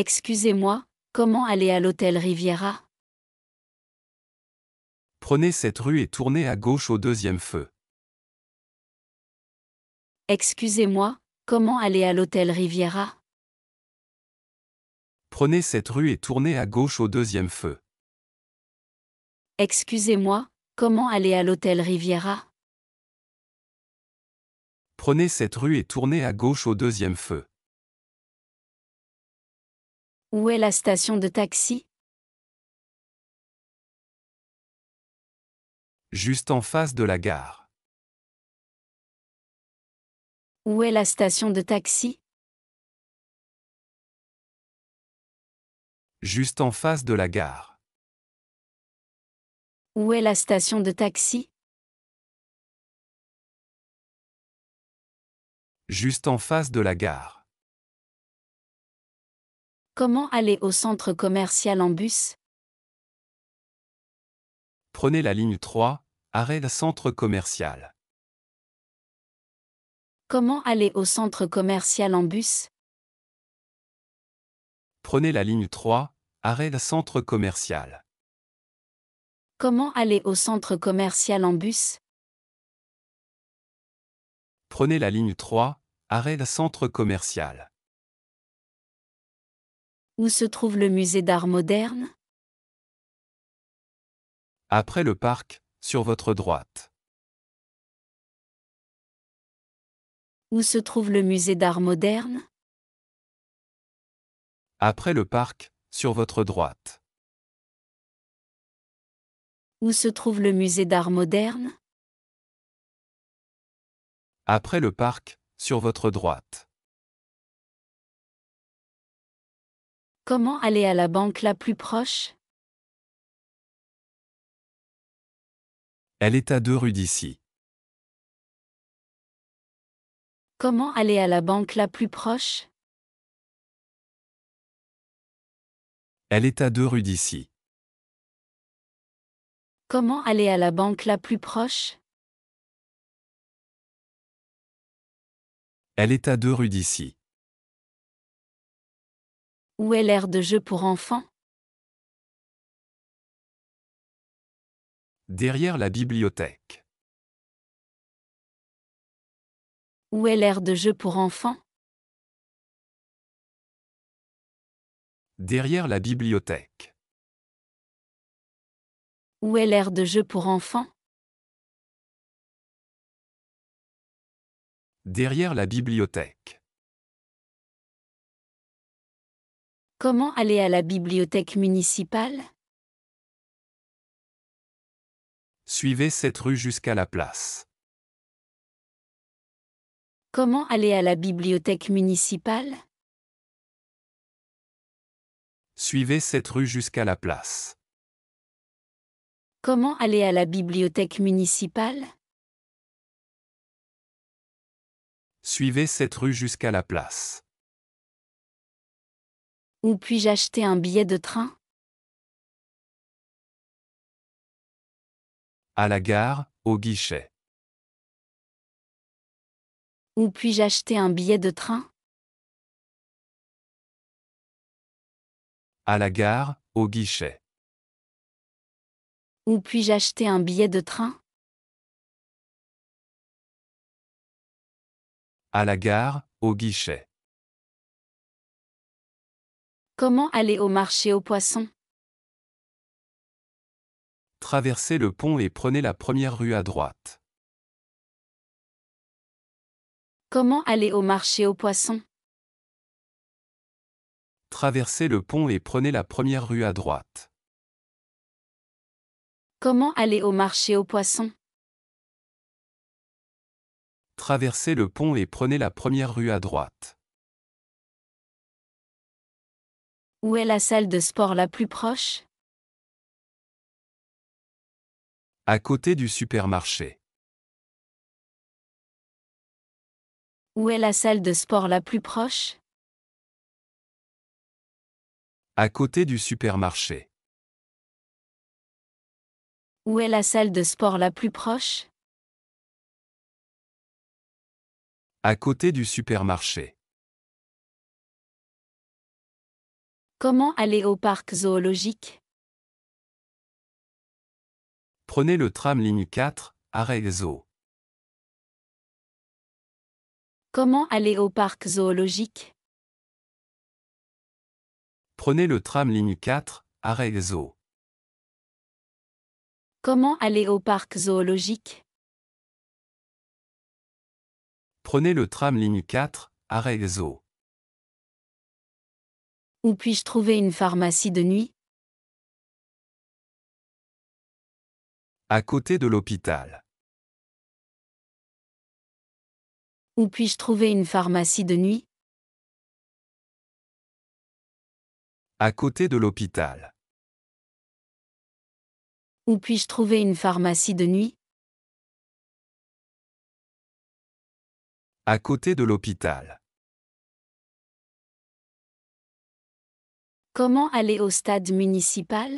Excusez-moi, comment aller à l'hôtel Riviera? Prenez cette rue et tournez à gauche au deuxième feu. Excusez-moi, comment aller à l'hôtel Riviera? Prenez cette rue et tournez à gauche au deuxième feu. Excusez-moi, comment aller à l'hôtel Riviera? Prenez cette rue et tournez à gauche au deuxième feu. Où est la station de taxi? Juste en face de la gare. Où est la station de taxi? Juste en face de la gare. Où est la station de taxi? Juste en face de la gare. Comment aller au centre commercial en bus? Prenez la ligne 3, arrêt centre commercial. Comment aller au centre commercial en bus? Prenez la ligne 3, arrêt centre commercial. Comment aller au centre commercial en bus? Prenez la ligne 3, arrêt centre commercial. Où se trouve le musée d'art moderne? Après le parc, sur votre droite. Où se trouve le musée d'art moderne? Après le parc, sur votre droite. Où se trouve le musée d'art moderne? Après le parc, sur votre droite. Comment aller à la banque la plus proche? Elle est à 2 rues d'ici. Comment aller à la banque la plus proche? Elle est à 2 rues d'ici. Comment aller à la banque la plus proche? Elle est à 2 rues d'ici. Où est l'aire de jeu pour enfants? Derrière la bibliothèque. Où est l'aire de jeu pour enfants? Derrière la bibliothèque. Où est l'aire de jeu pour enfants? Derrière la bibliothèque. Comment aller à la bibliothèque municipale? Suivez cette rue jusqu'à la place. Comment aller à la bibliothèque municipale? Suivez cette rue jusqu'à la place. Comment aller à la bibliothèque municipale? Suivez cette rue jusqu'à la place. Où puis-je acheter un billet de train? À la gare, au guichet. Où puis-je acheter un billet de train? À la gare, au guichet. Où puis-je acheter un billet de train? À la gare, au guichet. Comment aller au marché aux poissons? Traversez le pont et prenez la première rue à droite. Comment aller au marché aux poissons? Traversez le pont et prenez la première rue à droite. Comment aller au marché aux poissons? Traversez le pont et prenez la première rue à droite. Où est la salle de sport la plus proche? À côté du supermarché. Où est la salle de sport la plus proche? À côté du supermarché. Où est la salle de sport la plus proche? À côté du supermarché. Comment aller au parc zoologique? Prenez le tram ligne 4, arrêt Zoo. Comment aller au parc zoologique? Prenez le tram ligne 4, arrêt Zoo. Comment aller au parc zoologique? Prenez le tram ligne 4, arrêt Zoo. Où puis-je trouver une pharmacie de nuit? À côté de l'hôpital. Où puis-je trouver une pharmacie de nuit? À côté de l'hôpital. Où puis-je trouver une pharmacie de nuit? À côté de l'hôpital. Comment aller au stade municipal?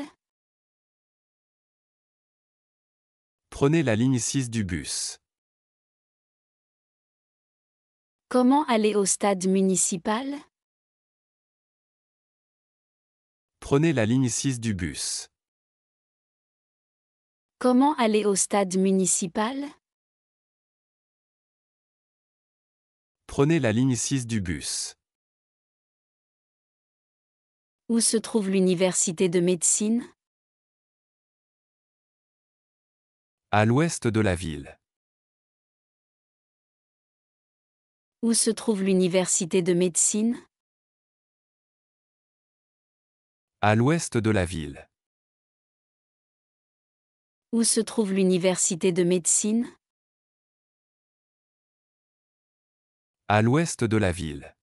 Prenez la ligne 6 du bus. Comment aller au stade municipal? Prenez la ligne 6 du bus. Comment aller au stade municipal? Prenez la ligne 6 du bus. Où se trouve l'université de médecine? À l'ouest de la ville. Où se trouve l'université de médecine? À l'ouest de la ville. Où se trouve l'université de médecine? À l'ouest de la ville.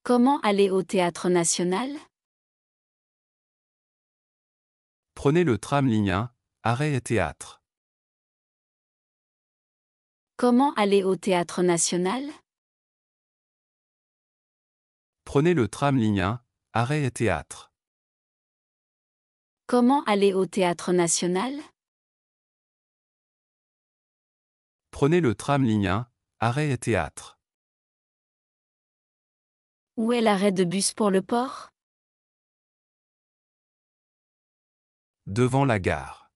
Comment aller au théâtre national? Prenez le tram ligne 1, arrêt et théâtre. Comment aller au théâtre national? Prenez le tram ligne 1, arrêt et théâtre. Comment aller au théâtre national? Prenez le tram ligne 1, arrêt et théâtre. Où est l'arrêt de bus pour le port? Devant la gare.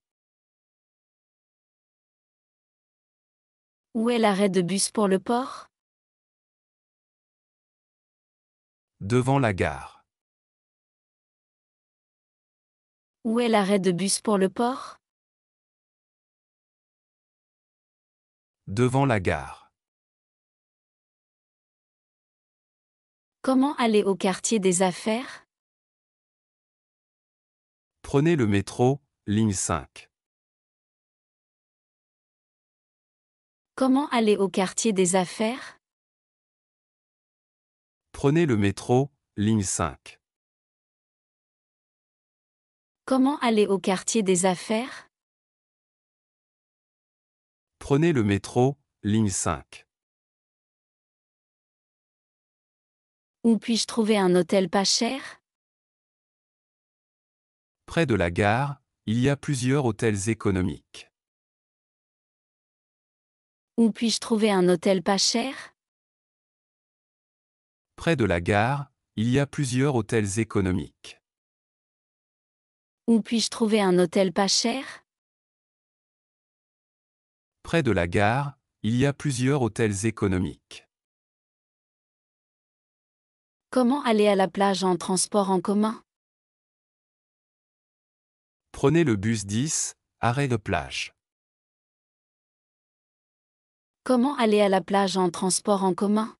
Où est l'arrêt de bus pour le port? Devant la gare. Où est l'arrêt de bus pour le port? Devant la gare. Comment aller au quartier des affaires? Prenez le métro, ligne 5. Comment aller au quartier des affaires? Prenez le métro, ligne 5. Comment aller au quartier des affaires? Prenez le métro, ligne 5. Où puis-je trouver un hôtel pas cher? Près de la gare, il y a plusieurs hôtels économiques. Où puis-je trouver un hôtel pas cher? Près de la gare, il y a plusieurs hôtels économiques. Où puis-je trouver un hôtel pas cher? Près de la gare, il y a plusieurs hôtels économiques. Comment aller à la plage en transport en commun? Prenez le bus 10, arrêt de plage. Comment aller à la plage en transport en commun?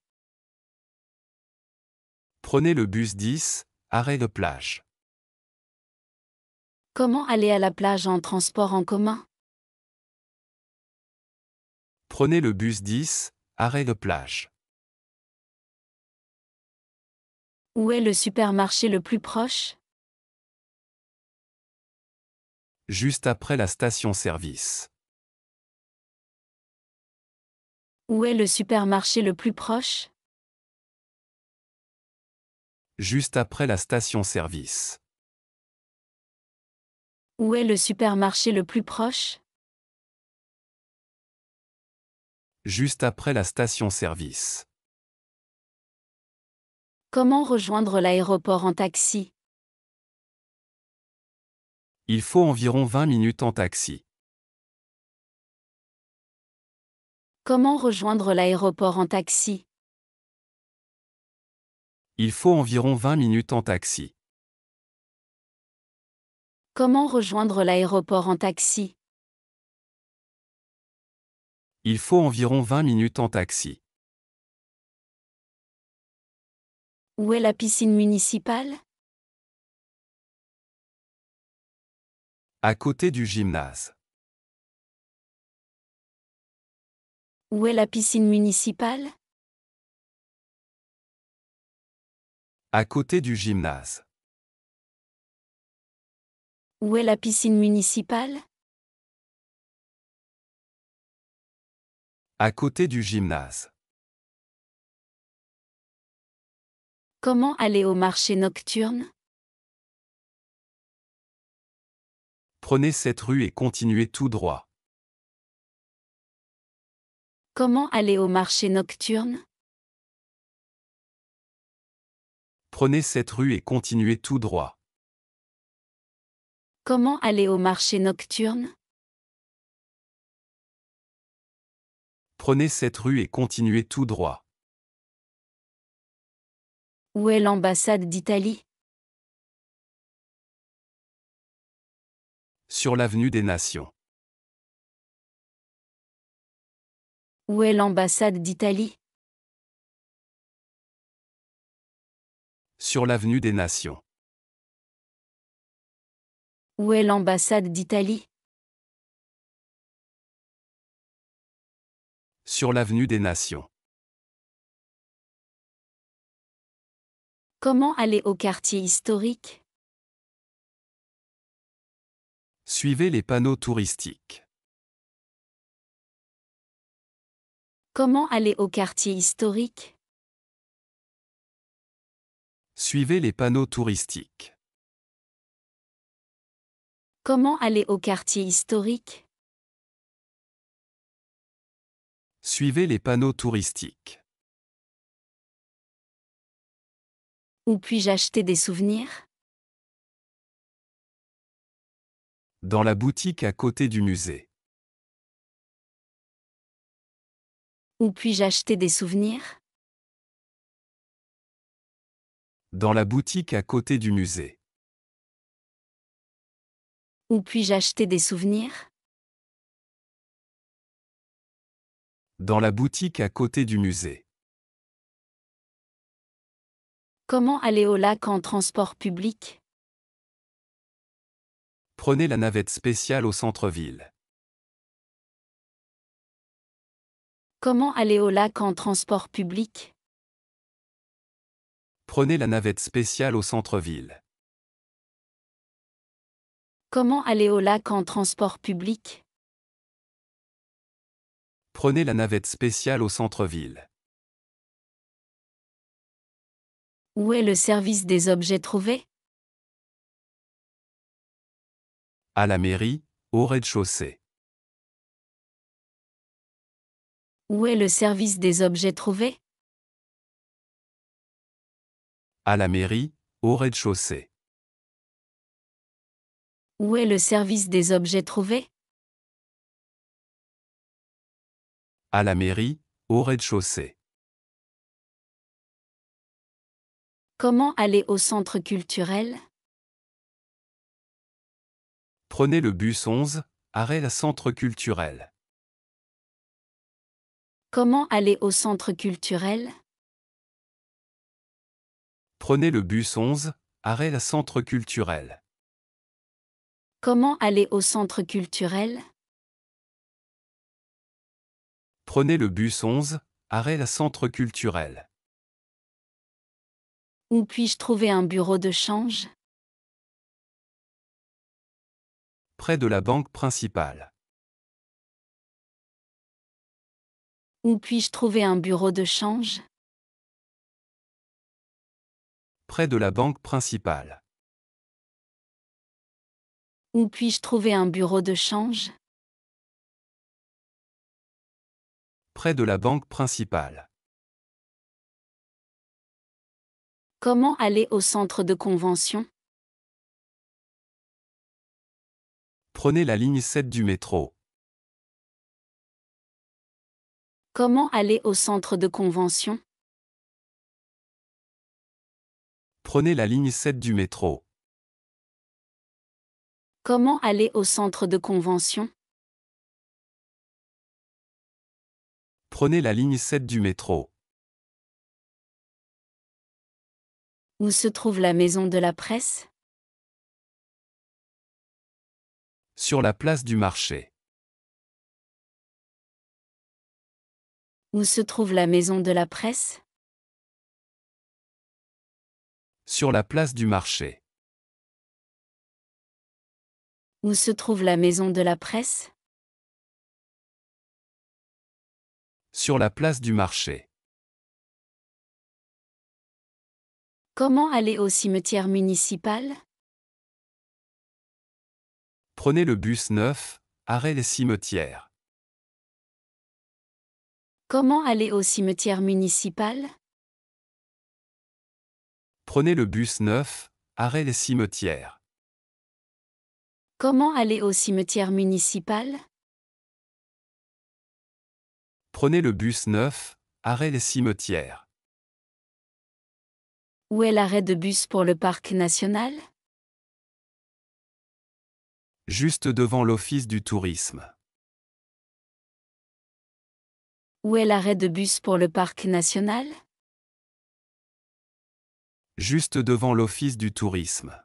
Prenez le bus 10, arrêt de plage. Comment aller à la plage en transport en commun? Prenez le bus 10, arrêt de plage. Où est le supermarché le plus proche? Juste après la station-service. Où est le supermarché le plus proche? Juste après la station-service. Où est le supermarché le plus proche? Juste après la station-service. Comment rejoindre l'aéroport en taxi? Il faut environ 20 minutes en taxi. Comment rejoindre l'aéroport en taxi? Il faut environ 20 minutes en taxi. Comment rejoindre l'aéroport en taxi? Il faut environ 20 minutes en taxi. Où est la piscine municipale? À côté du gymnase. Où est la piscine municipale? À côté du gymnase. Où est la piscine municipale? À côté du gymnase. Comment aller au marché nocturne? Prenez cette rue et continuez tout droit. Comment aller au marché nocturne? Prenez cette rue et continuez tout droit. Comment aller au marché nocturne? Prenez cette rue et continuez tout droit. Où est l'ambassade d'Italie? Sur l'avenue des Nations. Où est l'ambassade d'Italie? Sur l'avenue des Nations. Où est l'ambassade d'Italie? Sur l'avenue des Nations. Comment aller au quartier historique? Suivez les panneaux touristiques. Comment aller au quartier historique? Suivez les panneaux touristiques. Comment aller au quartier historique? Suivez les panneaux touristiques. Où puis-je acheter des souvenirs? Dans la boutique à côté du musée. Où puis-je acheter des souvenirs? Dans la boutique à côté du musée. Où puis-je acheter des souvenirs? Dans la boutique à côté du musée. Comment aller au lac en transport public? Prenez la navette spéciale au centre-ville. Comment aller au lac en transport public? Prenez la navette spéciale au centre-ville. Comment aller au lac en transport public? Prenez la navette spéciale au centre-ville. Où est le service des objets trouvés? À la mairie, au rez-de-chaussée. Où est le service des objets trouvés? À la mairie, au rez-de-chaussée. Où est le service des objets trouvés? À la mairie, au rez-de-chaussée. Comment aller au centre culturel? Prenez le bus 11, arrêt à centre culturel. Comment aller au centre culturel? Prenez le bus 11, arrêt à centre culturel. Comment aller au centre culturel? Prenez le bus 11, arrêt à centre culturel. Où puis-je trouver un bureau de change? Près de la banque principale. Où puis-je trouver un bureau de change? Près de la banque principale. Où puis-je trouver un bureau de change? Près de la banque principale. Comment aller au centre de convention? Prenez la ligne 7 du métro. Comment aller au centre de convention? Prenez la ligne 7 du métro. Comment aller au centre de convention? Prenez la ligne 7 du métro. Où se trouve la maison de la presse? Sur la place du marché. Où se trouve la maison de la presse? Sur la place du marché. Où se trouve la maison de la presse? Sur la place du marché. Comment aller au cimetière municipal? Prenez le bus 9, arrêt les cimetières. Comment aller au cimetière municipal? Prenez le bus 9, arrêt les cimetières. Comment aller au cimetière municipal? Prenez le bus 9, arrêt les cimetières. Où est l'arrêt de bus pour le parc national? Juste devant l'office du tourisme. Où est l'arrêt de bus pour le parc national? Juste devant l'office du tourisme.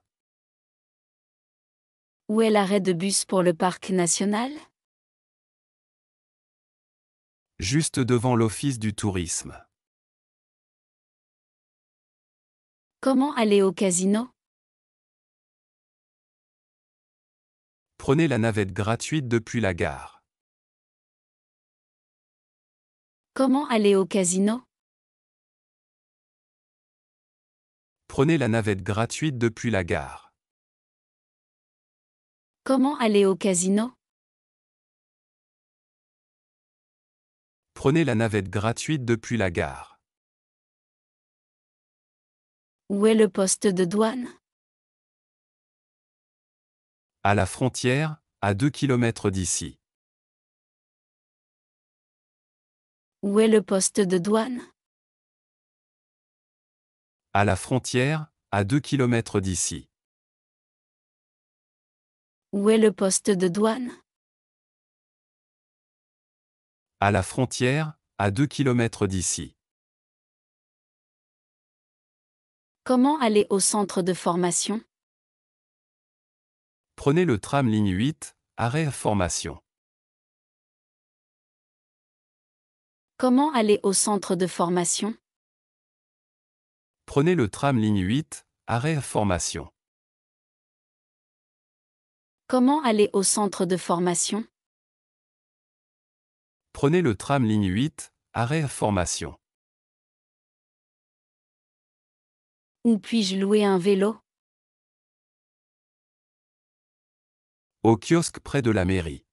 Où est l'arrêt de bus pour le parc national? Juste devant l'office du tourisme. Comment aller au casino? Prenez la navette gratuite depuis la gare. Comment aller au casino? Prenez la navette gratuite depuis la gare. Comment aller au casino? Prenez la navette gratuite depuis la gare. Où est le poste de douane? À la frontière, à 2 km d'ici. Où est le poste de douane? À la frontière, à 2 km d'ici. Où est le poste de douane? À la frontière, à 2 km d'ici. Comment aller au centre de formation? Prenez le tram ligne 8, arrêt formation. Comment aller au centre de formation? Prenez le tram ligne 8, arrêt formation. Comment aller au centre de formation? Prenez le tram ligne 8, arrêt formation. Où puis-je louer un vélo? Au kiosque près de la mairie.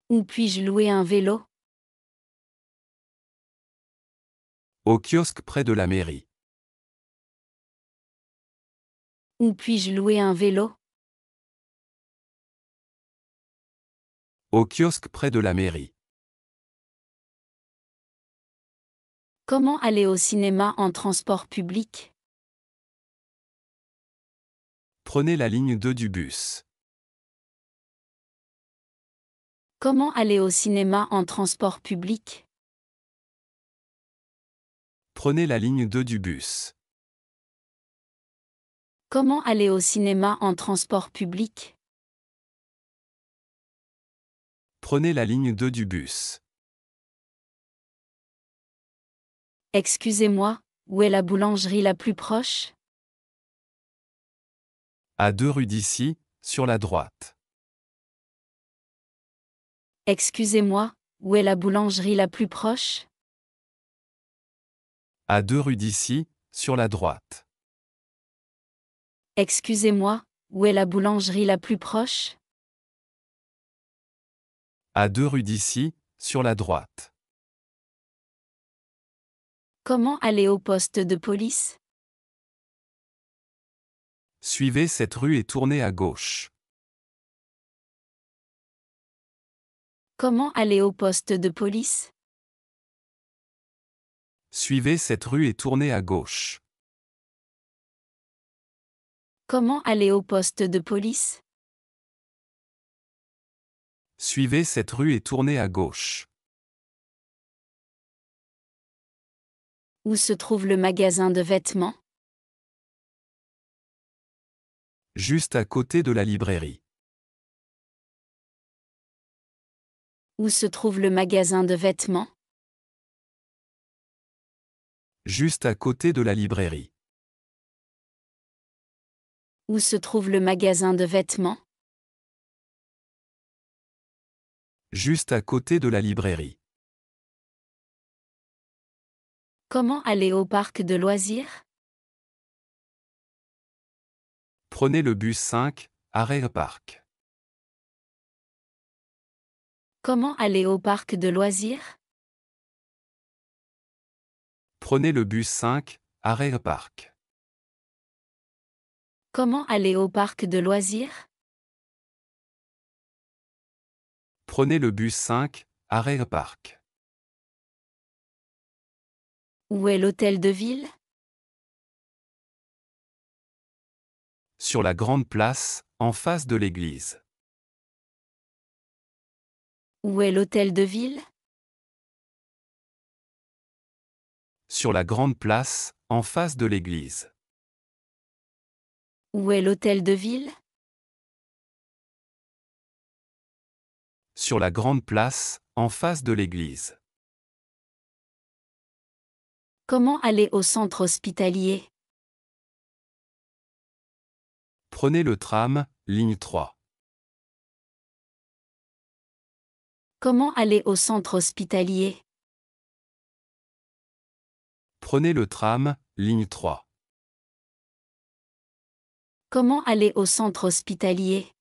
Où puis-je louer un vélo? Au kiosque près de la mairie. Où puis-je louer un vélo? Au kiosque près de la mairie. Comment aller au cinéma en transport public? Prenez la ligne 2 du bus. Comment aller au cinéma en transport public? Prenez la ligne 2 du bus. Comment aller au cinéma en transport public? Prenez la ligne 2 du bus. Excusez-moi, où est la boulangerie la plus proche? À 2 rues d'ici, sur la droite. Excusez-moi, où est la boulangerie la plus proche? À 2 rues d'ici, sur la droite. Excusez-moi, où est la boulangerie la plus proche? À 2 rues d'ici, sur la droite. Comment aller au poste de police? Suivez cette rue et tournez à gauche. Comment aller au poste de police? Suivez cette rue et tournez à gauche. Comment aller au poste de police? Suivez cette rue et tournez à gauche. Où se trouve le magasin de vêtements? Juste à côté de la librairie. Où se trouve le magasin de vêtements? Juste à côté de la librairie. Où se trouve le magasin de vêtements? Juste à côté de la librairie. Comment aller au parc de loisirs? Prenez le bus 5, arrêt parc. Comment aller au parc de loisirs? Prenez le bus 5, arrêt parc. Comment aller au parc de loisirs? Prenez le bus 5, arrêt parc. Où est l'hôtel de ville? Sur la grande place, en face de l'église. Où est l'hôtel de ville? Sur la grande place, en face de l'église. Où est l'hôtel de ville? Sur la grande place, en face de l'église. Comment aller au centre hospitalier? Prenez le tram, ligne 3. Comment aller au centre hospitalier? Prenez le tram, ligne 3. Comment aller au centre hospitalier?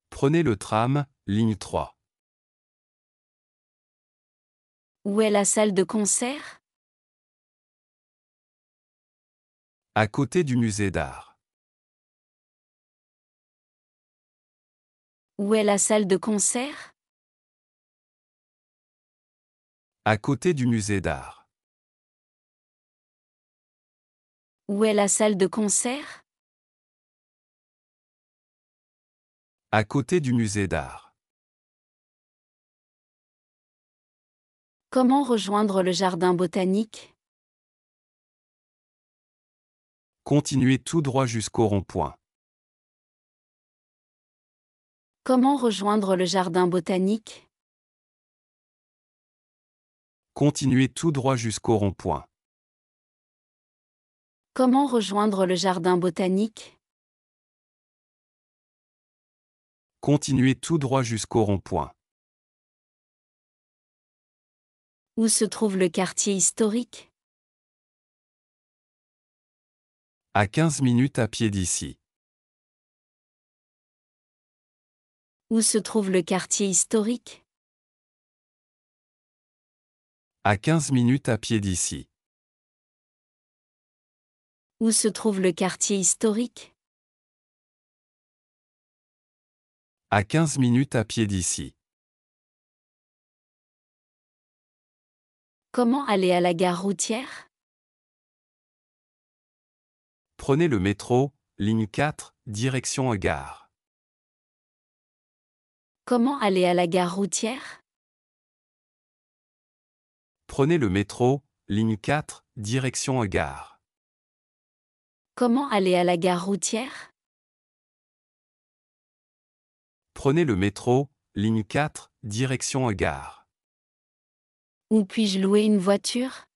Prenez le tram, ligne 3. Où est la salle de concert? À côté du musée d'art. Où est la salle de concert? À côté du musée d'art. Où est la salle de concert? À côté du musée d'art. Comment rejoindre le jardin botanique? Continuez tout droit jusqu'au rond-point. Comment rejoindre le jardin botanique? Continuez tout droit jusqu'au rond-point. Comment rejoindre le jardin botanique? Continuez tout droit jusqu'au rond-point. Où se trouve le quartier historique? À 15 minutes à pied d'ici. Où se trouve le quartier historique? À 15 minutes à pied d'ici. Où se trouve le quartier historique? À 15 minutes à pied d'ici. Comment aller à la gare routière? Prenez le métro, ligne 4, direction gare. Comment aller à la gare routière? Prenez le métro, ligne 4, direction gare. Comment aller à la gare routière? Prenez le métro, ligne 4, direction gare. Où puis-je louer une voiture?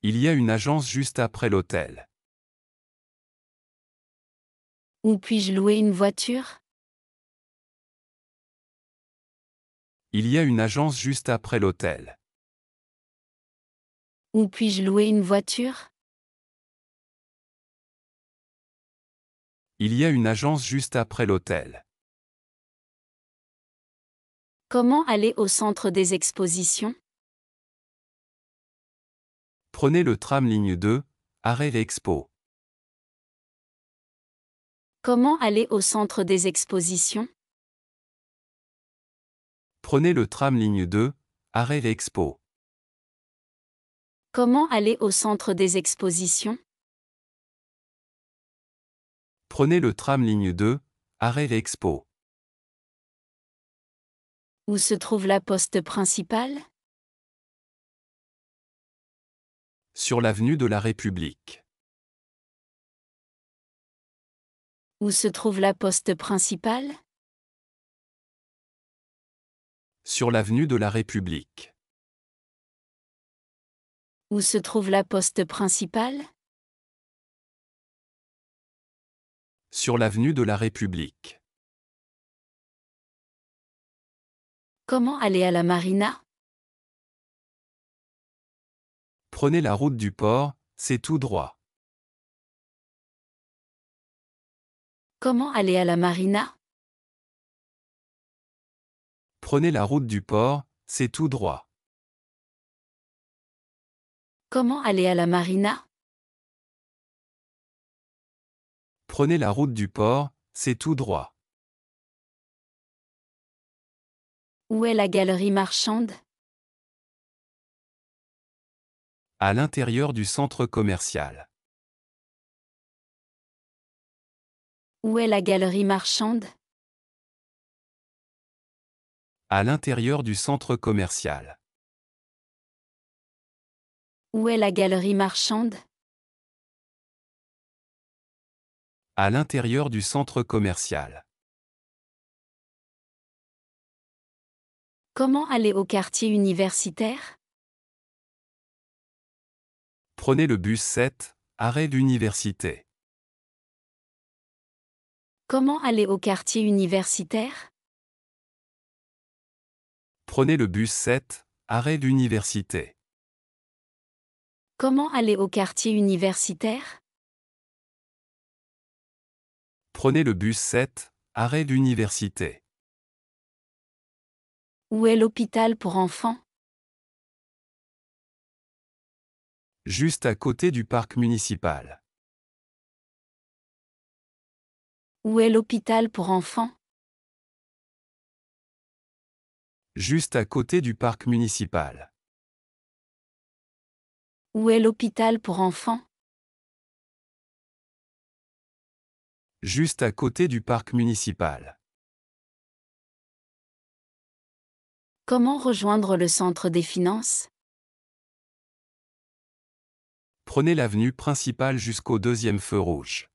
Il y a une agence juste après l'hôtel. Où puis-je louer une voiture? Il y a une agence juste après l'hôtel. Où puis-je louer une voiture? Il y a une agence juste après l'hôtel. Comment aller au centre des expositions? Prenez le tram ligne 2, arrêt l'Expo. Comment aller au centre des expositions? Prenez le tram ligne 2, arrêt l'Expo. Comment aller au centre des expositions? Prenez le tram ligne 2, arrêt l'Expo. Où se trouve la poste principale? Sur l'avenue de la République. Où se trouve la poste principale? Sur l'avenue de la République. Où se trouve la poste principale? Sur l'avenue de la République. Comment aller à la marina? Prenez la route du port, c'est tout droit. Comment aller à la marina? Prenez la route du port, c'est tout droit. Comment aller à la marina? Prenez la route du port, c'est tout droit. Où est la galerie marchande? À l'intérieur du centre commercial. Où est la galerie marchande? À l'intérieur du centre commercial. Où est la galerie marchande? À l'intérieur du centre commercial. Comment aller au quartier universitaire? Prenez le bus 7, arrêt l'université. Comment aller au quartier universitaire? Prenez le bus 7, arrêt l'université. Comment aller au quartier universitaire? Prenez le bus 7, arrêt l'université. Où est l'hôpital pour enfants? Juste à côté du parc municipal. Où est l'hôpital pour enfants? Juste à côté du parc municipal. Où est l'hôpital pour enfants? Juste à côté du parc municipal. Comment rejoindre le centre des finances? Prenez l'avenue principale jusqu'au deuxième feu rouge.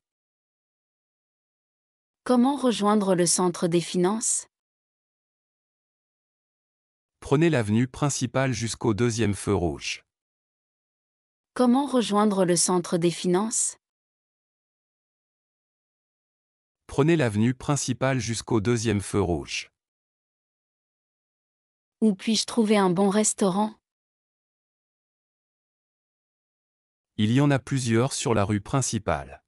Comment rejoindre le centre des finances? Prenez l'avenue principale jusqu'au deuxième feu rouge. Comment rejoindre le centre des finances? Prenez l'avenue principale jusqu'au deuxième feu rouge. Où puis-je trouver un bon restaurant? Il y en a plusieurs sur la rue principale.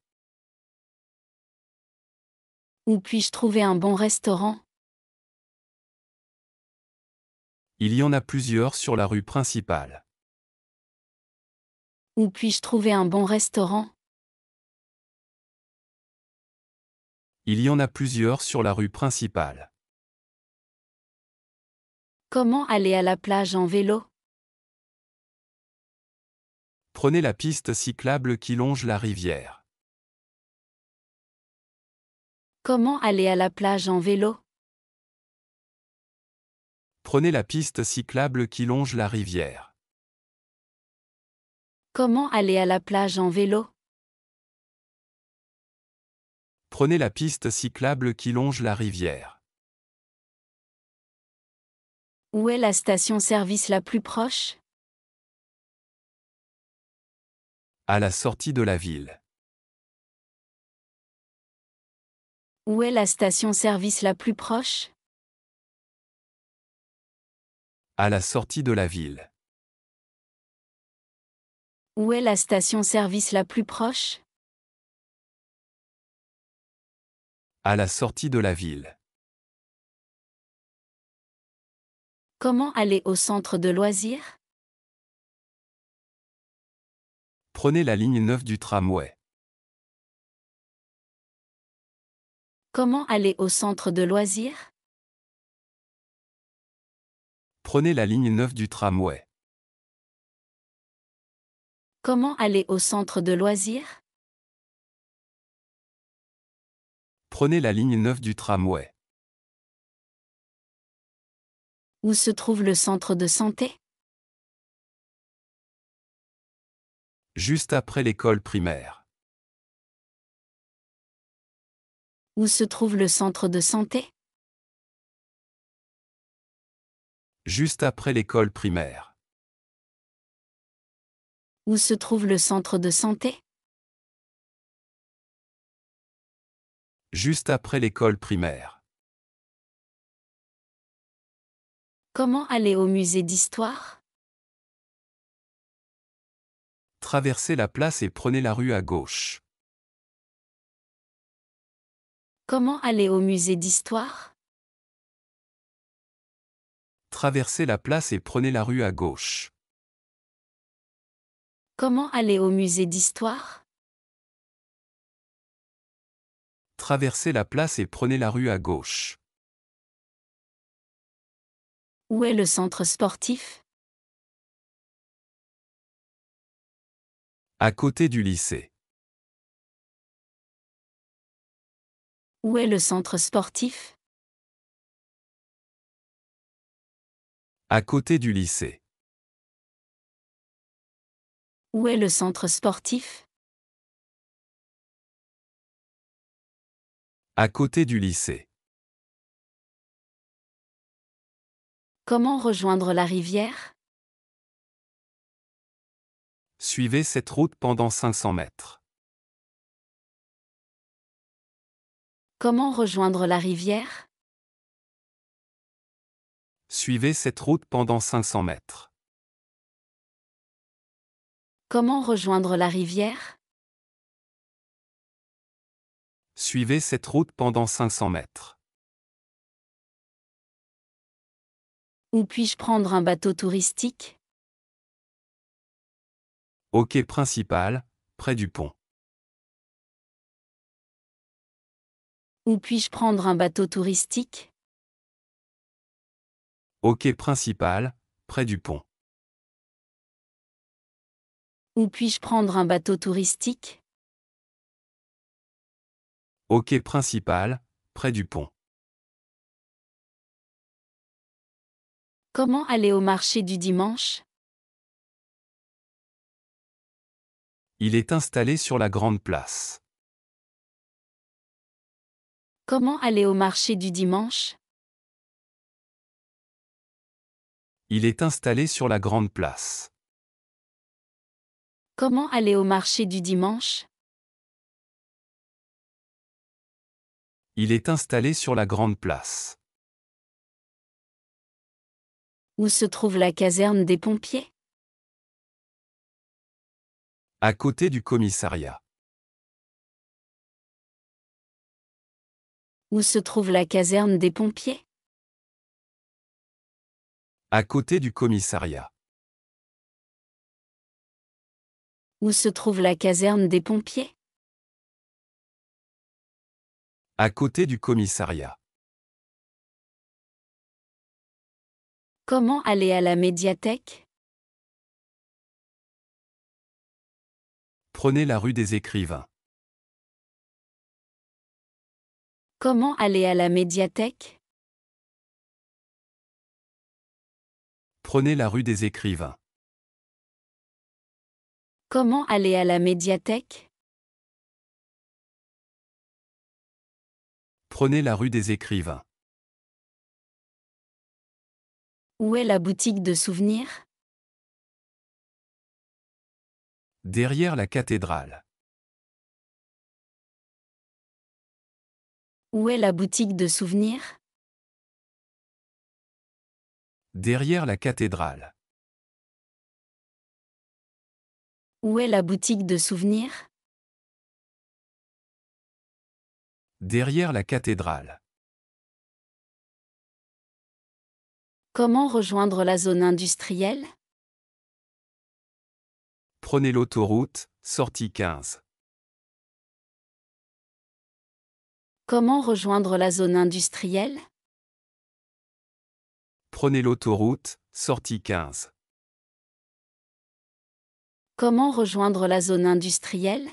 Où puis-je trouver un bon restaurant? Il y en a plusieurs sur la rue principale. Où puis-je trouver un bon restaurant? Il y en a plusieurs sur la rue principale. Comment aller à la plage en vélo? Prenez la piste cyclable qui longe la rivière. Comment aller à la plage en vélo? Prenez la piste cyclable qui longe la rivière. Comment aller à la plage en vélo? Prenez la piste cyclable qui longe la rivière. Où est la station-service la plus proche? À la sortie de la ville. Où est la station-service la plus proche? À la sortie de la ville. Où est la station-service la plus proche? À la sortie de la ville. Comment aller au centre de loisirs? Prenez la ligne 9 du tramway. Comment aller au centre de loisirs? Prenez la ligne 9 du tramway. Comment aller au centre de loisirs? Prenez la ligne 9 du tramway. Où se trouve le centre de santé? Juste après l'école primaire. Où se trouve le centre de santé? Juste après l'école primaire. Où se trouve le centre de santé? Juste après l'école primaire. Comment aller au musée d'histoire? Traversez la place et prenez la rue à gauche. Comment aller au musée d'histoire? Traversez la place et prenez la rue à gauche. Comment aller au musée d'histoire? Traversez la place et prenez la rue à gauche. Où est le centre sportif? À côté du lycée. Où est le centre sportif? À côté du lycée. Où est le centre sportif? À côté du lycée. Comment rejoindre la rivière? Suivez cette route pendant 500 mètres. Comment rejoindre la rivière? Suivez cette route pendant 500 mètres. Comment rejoindre la rivière? Suivez cette route pendant 500 mètres. Où puis-je prendre un bateau touristique? Au quai principal, près du pont. Où puis-je prendre un bateau touristique? Au quai principal, près du pont. Où puis-je prendre un bateau touristique? Au quai principal, près du pont. Comment aller au marché du dimanche? Il est installé sur la grande place. Comment aller au marché du dimanche? Il est installé sur la grande place. Comment aller au marché du dimanche? Il est installé sur la grande place. Où se trouve la caserne des pompiers? À côté du commissariat. Où se trouve la caserne des pompiers? À côté du commissariat. Où se trouve la caserne des pompiers? À côté du commissariat. Comment aller à la médiathèque? Prenez la rue des Écrivains. Comment aller à la médiathèque? Prenez la rue des Écrivains. Comment aller à la médiathèque? Prenez la rue des Écrivains. Où est la boutique de souvenirs? Derrière la cathédrale. Où est la boutique de souvenirs? Derrière la cathédrale. Où est la boutique de souvenirs? Derrière la cathédrale. Comment rejoindre la zone industrielle? Prenez l'autoroute, sortie 15. Comment rejoindre la zone industrielle? Prenez l'autoroute, sortie 15. Comment rejoindre la zone industrielle?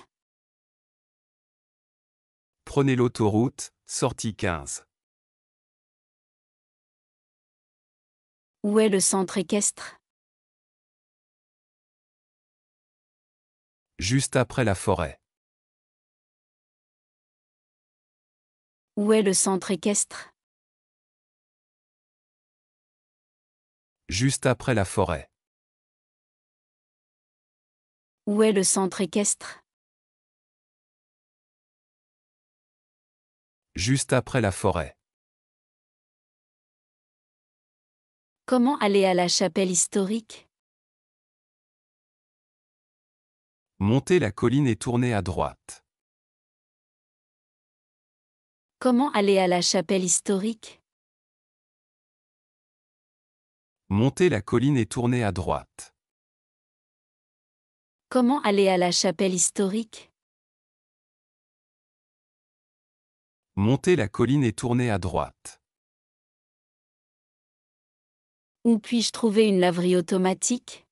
Prenez l'autoroute, sortie 15. Où est le centre équestre? Juste après la forêt. Où est le centre équestre? Juste après la forêt. Où est le centre équestre? Juste après la forêt. Comment aller à la chapelle historique? Montez la colline et tournez à droite. Comment aller à la chapelle historique? Montez la colline et tournez à droite. Comment aller à la chapelle historique? Montez la colline et tournez à droite. Où puis-je trouver une laverie automatique?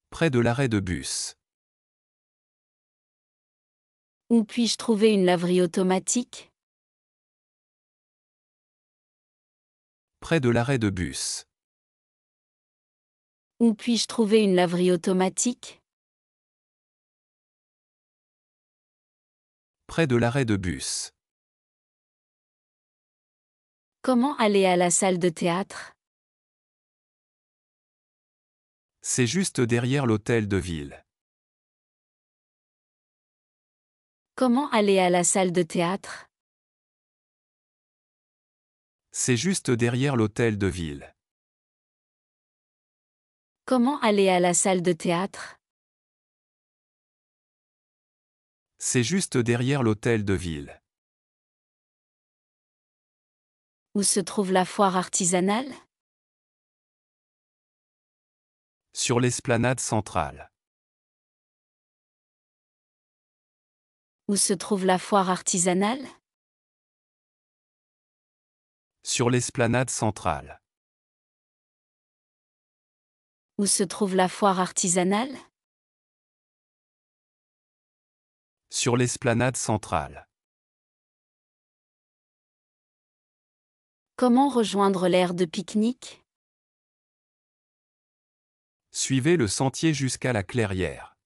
Près de l'arrêt de bus. Où puis-je trouver une laverie automatique? Près de l'arrêt de bus. Où puis-je trouver une laverie automatique? Près de l'arrêt de bus. Comment aller à la salle de théâtre? C'est juste derrière l'hôtel de ville. Comment aller à la salle de théâtre? C'est juste derrière l'hôtel de ville. Comment aller à la salle de théâtre? C'est juste derrière l'hôtel de ville. Où se trouve la foire artisanale? Sur l'esplanade centrale. Où se trouve la foire artisanale? Sur l'esplanade centrale. Où se trouve la foire artisanale? Sur l'esplanade centrale. Comment rejoindre l'aire de pique-nique? Suivez le sentier jusqu'à la clairière.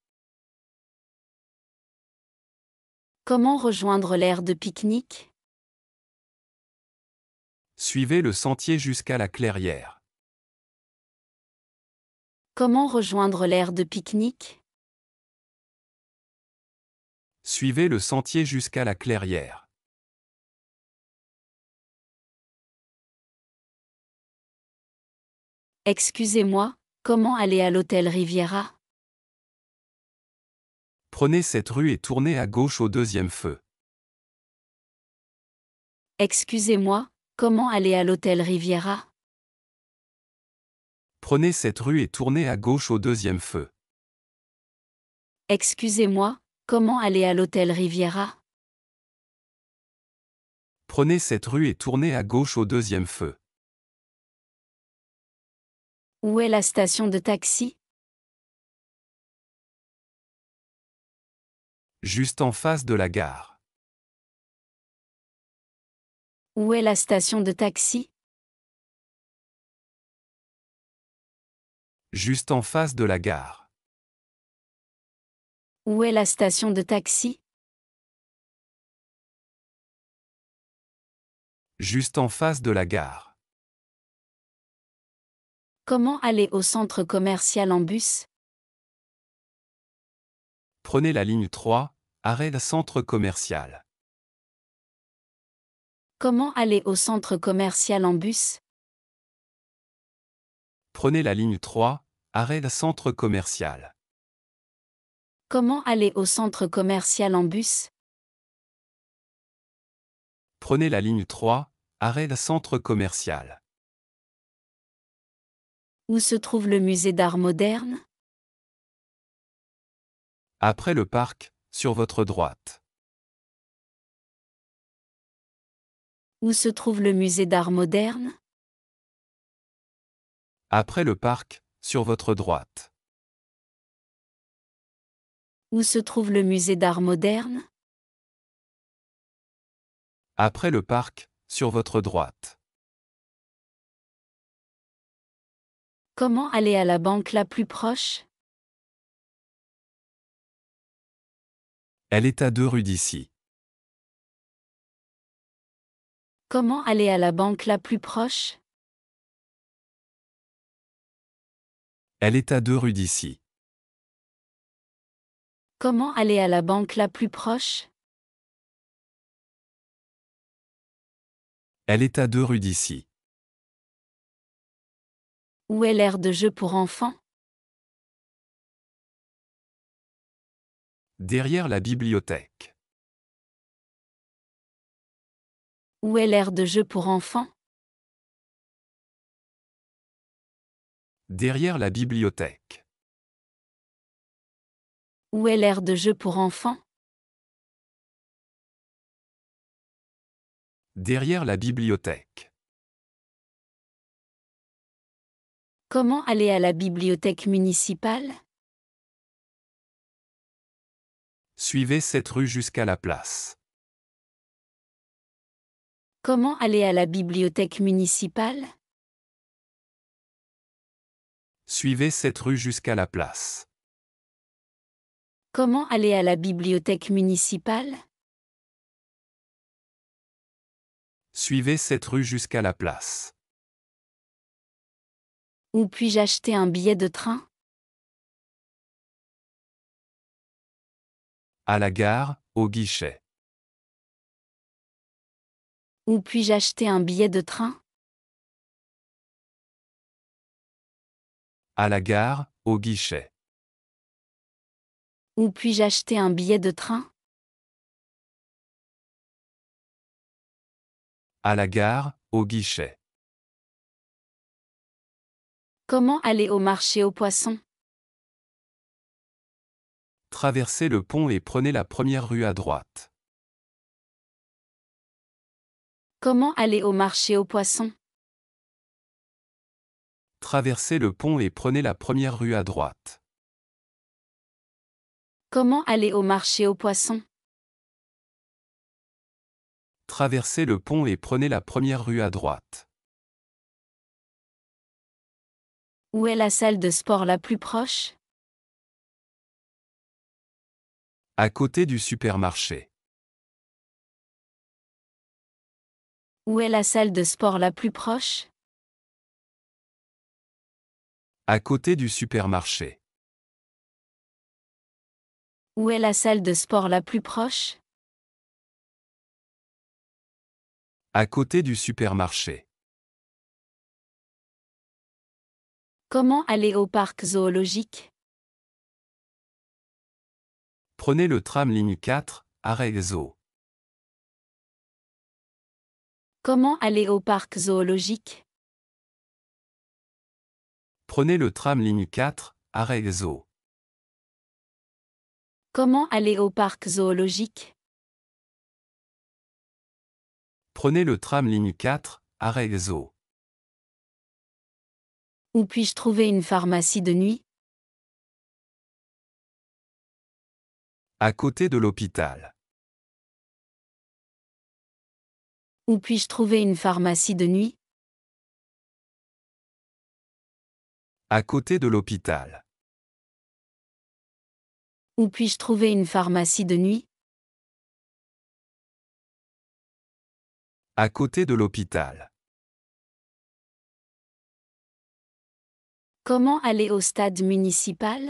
Comment rejoindre l'aire de pique-nique? Suivez le sentier jusqu'à la clairière. Comment rejoindre l'aire de pique-nique? Suivez le sentier jusqu'à la clairière. Excusez-moi, comment aller à l'hôtel Riviera? Prenez cette rue et tournez à gauche au deuxième feu. Excusez-moi, comment aller à l'hôtel Riviera? Prenez cette rue et tournez à gauche au deuxième feu. Excusez-moi, comment aller à l'hôtel Riviera? Prenez cette rue et tournez à gauche au deuxième feu. Où est la station de taxi? Juste en face de la gare. Où est la station de taxi? Juste en face de la gare. Où est la station de taxi? Juste en face de la gare. Comment aller au centre commercial en bus? Prenez la ligne 3, arrêt centre commercial. Comment aller au centre commercial en bus? Prenez la ligne 3, arrêt centre commercial. Comment aller au centre commercial en bus? Prenez la ligne 3, Arrêt le centre commercial. Où se trouve le musée d'art moderne? Après le parc, sur votre droite. Où se trouve le musée d'art moderne? Après le parc, sur votre droite. Où se trouve le musée d'art moderne? Après le parc, sur votre droite. Comment aller à la banque la plus proche? Elle est à 2 rues d'ici. Comment aller à la banque la plus proche? Elle est à 2 rues d'ici. Comment aller à la banque la plus proche? Elle est à 2 rues d'ici. Où est l'aire de jeu pour enfants? Derrière la bibliothèque. Où est l'aire de jeu pour enfants? Derrière la bibliothèque. Où est l'aire de jeu pour enfants? Derrière la bibliothèque. Comment aller à la bibliothèque municipale? Suivez cette rue jusqu'à la place. Comment aller à la bibliothèque municipale? Suivez cette rue jusqu'à la place. Comment aller à la bibliothèque municipale? Suivez cette rue jusqu'à la place. Où puis-je acheter un billet de train? À la gare, au guichet. Où puis-je acheter un billet de train? À la gare, au guichet. Où puis-je acheter un billet de train? À la gare, au guichet. Comment aller au marché aux poissons? Traversez le pont et prenez la première rue à droite. Comment aller au marché aux poissons? Traversez le pont et prenez la première rue à droite. Comment aller au marché aux poissons? Traversez le pont et prenez la première rue à droite. Où est la salle de sport la plus proche? À côté du supermarché. Où est la salle de sport la plus proche? À côté du supermarché. Où est la salle de sport la plus proche? À côté du supermarché. Comment aller au parc zoologique? Prenez le tram ligne 4, arrêt Zoo. Comment aller au parc zoologique? Prenez le tram ligne 4, arrêt Zoo. Comment aller au parc zoologique? Prenez le tram ligne 4, arrêt Zoo. Où puis-je trouver une pharmacie de nuit? À côté de l'hôpital. Où puis-je trouver une pharmacie de nuit? À côté de l'hôpital. Où puis-je trouver une pharmacie de nuit? À côté de l'hôpital. Comment aller au stade municipal?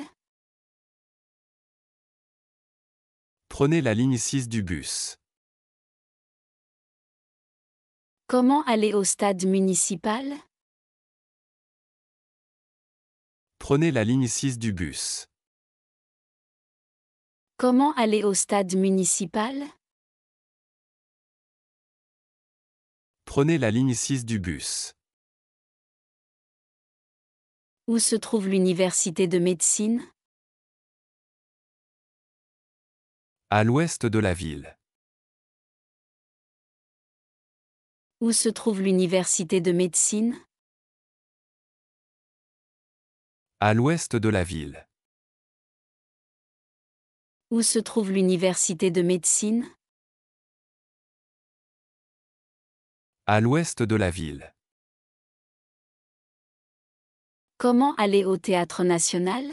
Prenez la ligne 6 du bus. Comment aller au stade municipal? Prenez la ligne 6 du bus. Comment aller au stade municipal? Prenez la ligne 6 du bus. Où se trouve l'université de médecine? À l'ouest de la ville. Où se trouve l'université de médecine? À l'ouest de la ville. Où se trouve l'université de médecine? À l'ouest de la ville. Comment aller au Théâtre national?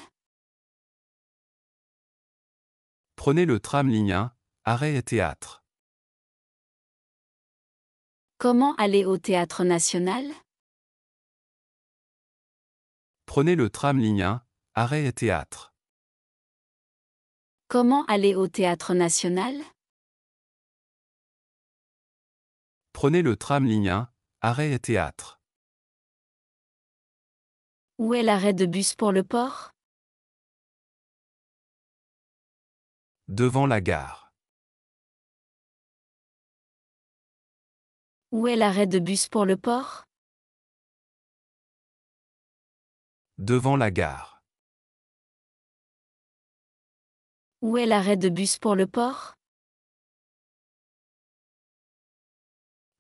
Prenez le tram ligne 1, arrêt et théâtre. Comment aller au Théâtre national? Prenez le tram ligne 1, arrêt et théâtre. Comment aller au Théâtre national? Prenez le tram ligne 1, arrêt et théâtre. Où est l'arrêt de bus pour le port? Devant la gare. Où est l'arrêt de bus pour le port? Devant la gare. Où est l'arrêt de bus pour le port?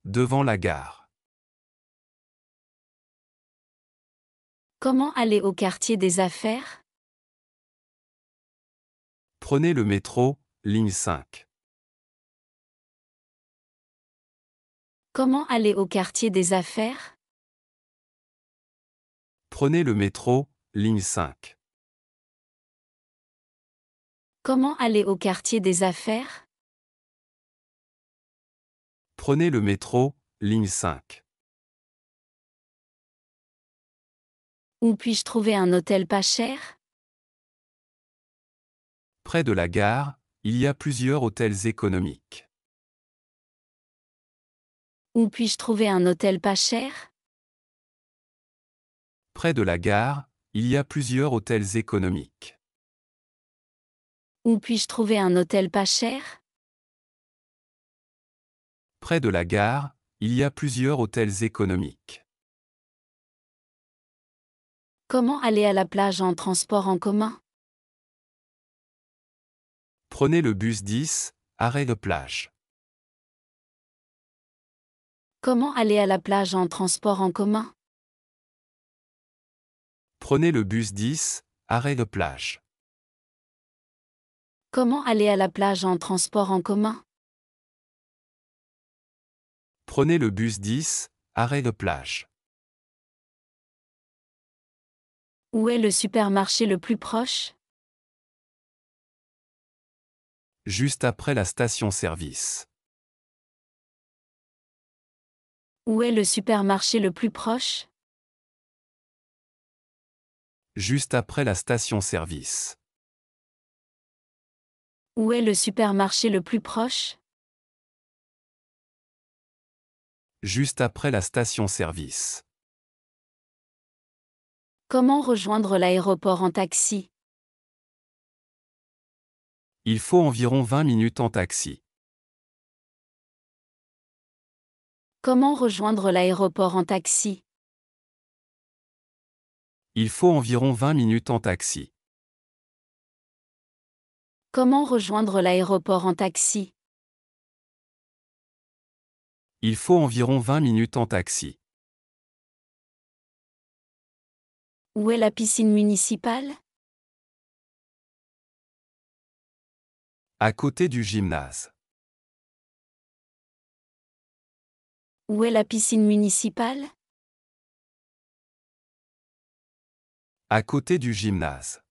Devant la gare. Comment aller au quartier des affaires? Prenez le métro, ligne 5. Comment aller au quartier des affaires? Prenez le métro, ligne 5. Comment aller au quartier des affaires? Prenez le métro, ligne 5. Où puis-je trouver un hôtel pas cher? Près de la gare, il y a plusieurs hôtels économiques. Où puis-je trouver un hôtel pas cher? Près de la gare, il y a plusieurs hôtels économiques. Où puis-je trouver un hôtel pas cher? Près de la gare, il y a plusieurs hôtels économiques. Comment aller à la plage en transport en commun? Prenez le bus 10, arrêt de plage. Comment aller à la plage en transport en commun? Prenez le bus 10, arrêt de plage. Comment aller à la plage en transport en commun? Prenez le bus 10, arrêt de plage. Où est le supermarché le plus proche? Juste après la station-service. Où est le supermarché le plus proche? Juste après la station-service. Où est le supermarché le plus proche? Juste après la station-service. Comment rejoindre l'aéroport en taxi? Il faut environ 20 minutes en taxi. Comment rejoindre l'aéroport en taxi? Il faut environ 20 minutes en taxi. Comment rejoindre l'aéroport en taxi? Il faut environ 20 minutes en taxi. Où est la piscine municipale? À côté du gymnase. Où est la piscine municipale? À côté du gymnase.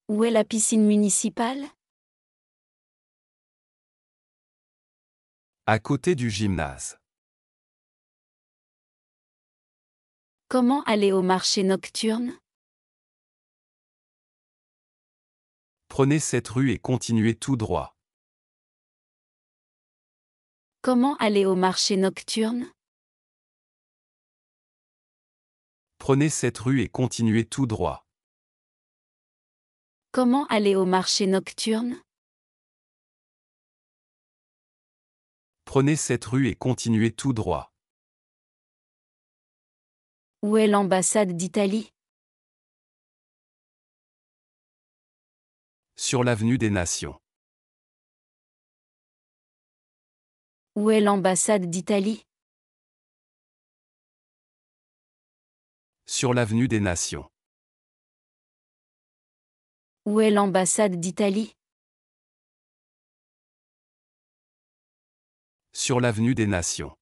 Où est la piscine municipale? À côté du gymnase. Comment aller au marché nocturne? Prenez cette rue et continuez tout droit. Comment aller au marché nocturne? Prenez cette rue et continuez tout droit. Comment aller au marché nocturne? Prenez cette rue et continuez tout droit. Où est l'ambassade d'Italie? Sur l'avenue des Nations. Où est l'ambassade d'Italie? Sur l'avenue des Nations. Où est l'ambassade d'Italie? Sur l'avenue des Nations.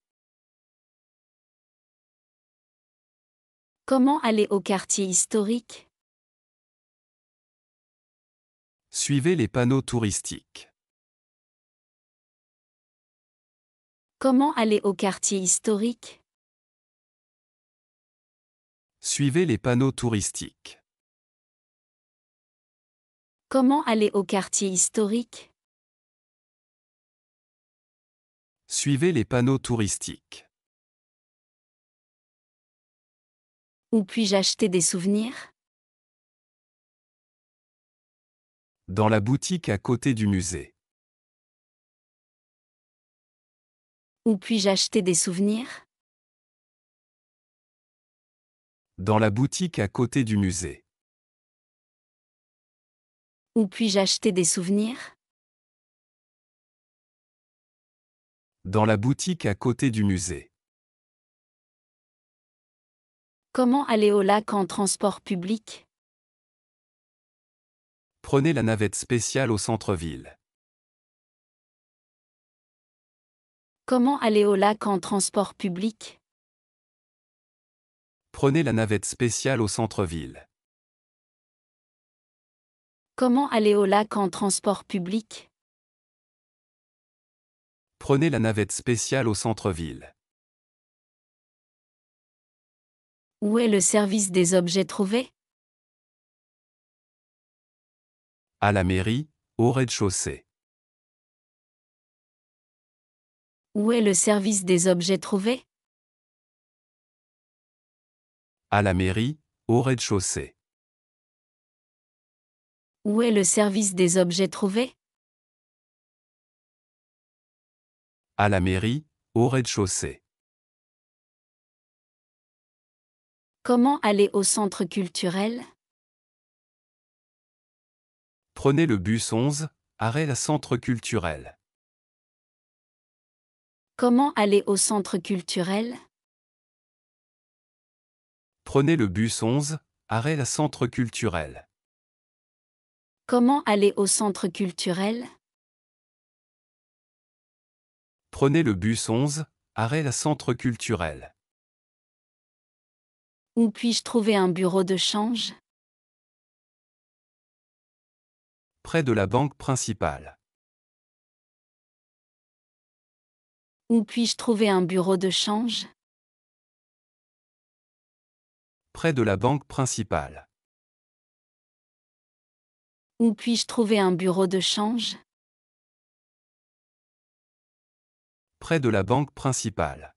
Comment aller au quartier historique? Suivez les panneaux touristiques. Comment aller au quartier historique? Suivez les panneaux touristiques. Comment aller au quartier historique? Suivez les panneaux touristiques. Où puis-je acheter des souvenirs? Dans la boutique à côté du musée. Où puis-je acheter des souvenirs? Dans la boutique à côté du musée. Où puis-je acheter des souvenirs? Dans la boutique à côté du musée. Comment aller au lac en transport public? Prenez la navette spéciale au centre-ville. Comment aller au lac en transport public? Prenez la navette spéciale au centre-ville. Comment aller au lac en transport public? Prenez la navette spéciale au centre-ville. Où est le service des objets trouvés? À la mairie, au rez-de-chaussée. Où est le service des objets trouvés? À la mairie, au rez-de-chaussée. Où est le service des objets trouvés? À la mairie, au rez-de-chaussée. Comment aller au centre culturel? Prenez le bus 11, arrêt la centre culturel. Comment aller au centre culturel? Prenez le bus 11, arrêt la centre culturel. Comment aller au centre culturel? Prenez le bus 11, arrêt la centre culturel. Où puis-je trouver un bureau de change? Près de la banque principale. Où puis-je trouver un bureau de change? Près de la banque principale. Où puis-je trouver un bureau de change? Près de la banque principale.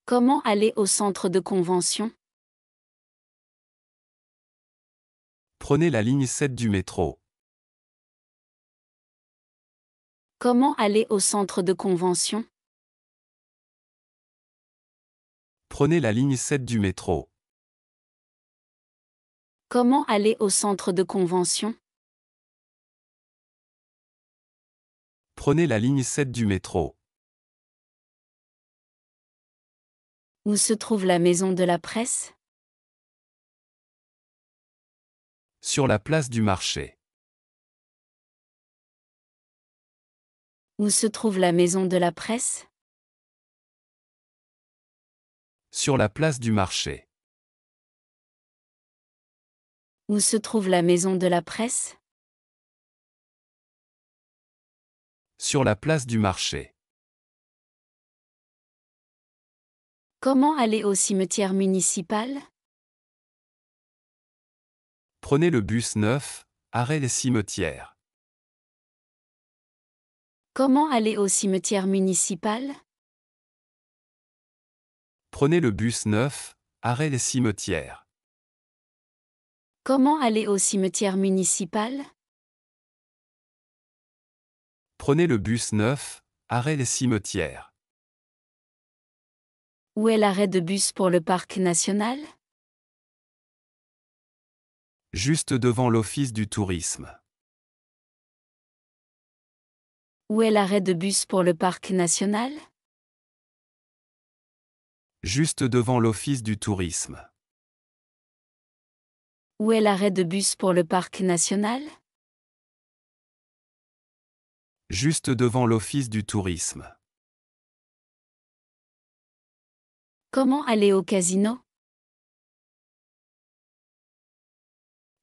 Comment aller au centre de convention? Prenez la ligne 7 du métro. Comment aller au centre de convention? Prenez la ligne 7 du métro. Comment aller au centre de convention? Prenez la ligne 7 du métro. Où se trouve la maison de la presse? Sur la place du marché. Où se trouve la maison de la presse? Sur la place du marché. Où se trouve la maison de la presse? Sur la place du marché. Comment aller au cimetière municipal? Prenez le bus 9, arrêt les cimetières. Comment aller au cimetière municipal? Prenez le bus 9, arrêt les cimetières. Comment aller au cimetière municipal? Prenez le bus 9, arrêt les cimetières. Où est l'arrêt de bus pour le parc national? Juste devant l'office du tourisme. Où est l'arrêt de bus pour le parc national? Juste devant l'office du tourisme. Où est l'arrêt de bus pour le parc national? Juste devant l'office du tourisme. Comment aller au casino?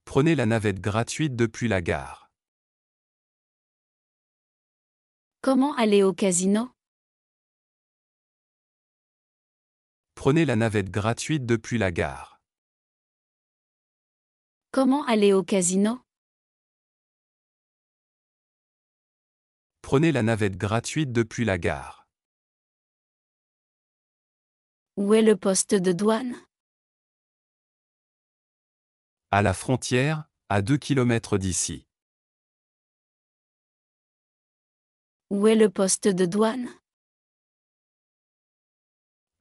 Prenez la navette gratuite depuis la gare. Comment aller au casino? Prenez la navette gratuite depuis la gare. Comment aller au casino? Prenez la navette gratuite depuis la gare. Où est le poste de douane? À la frontière, à 2 km d'ici. Où est le poste de douane?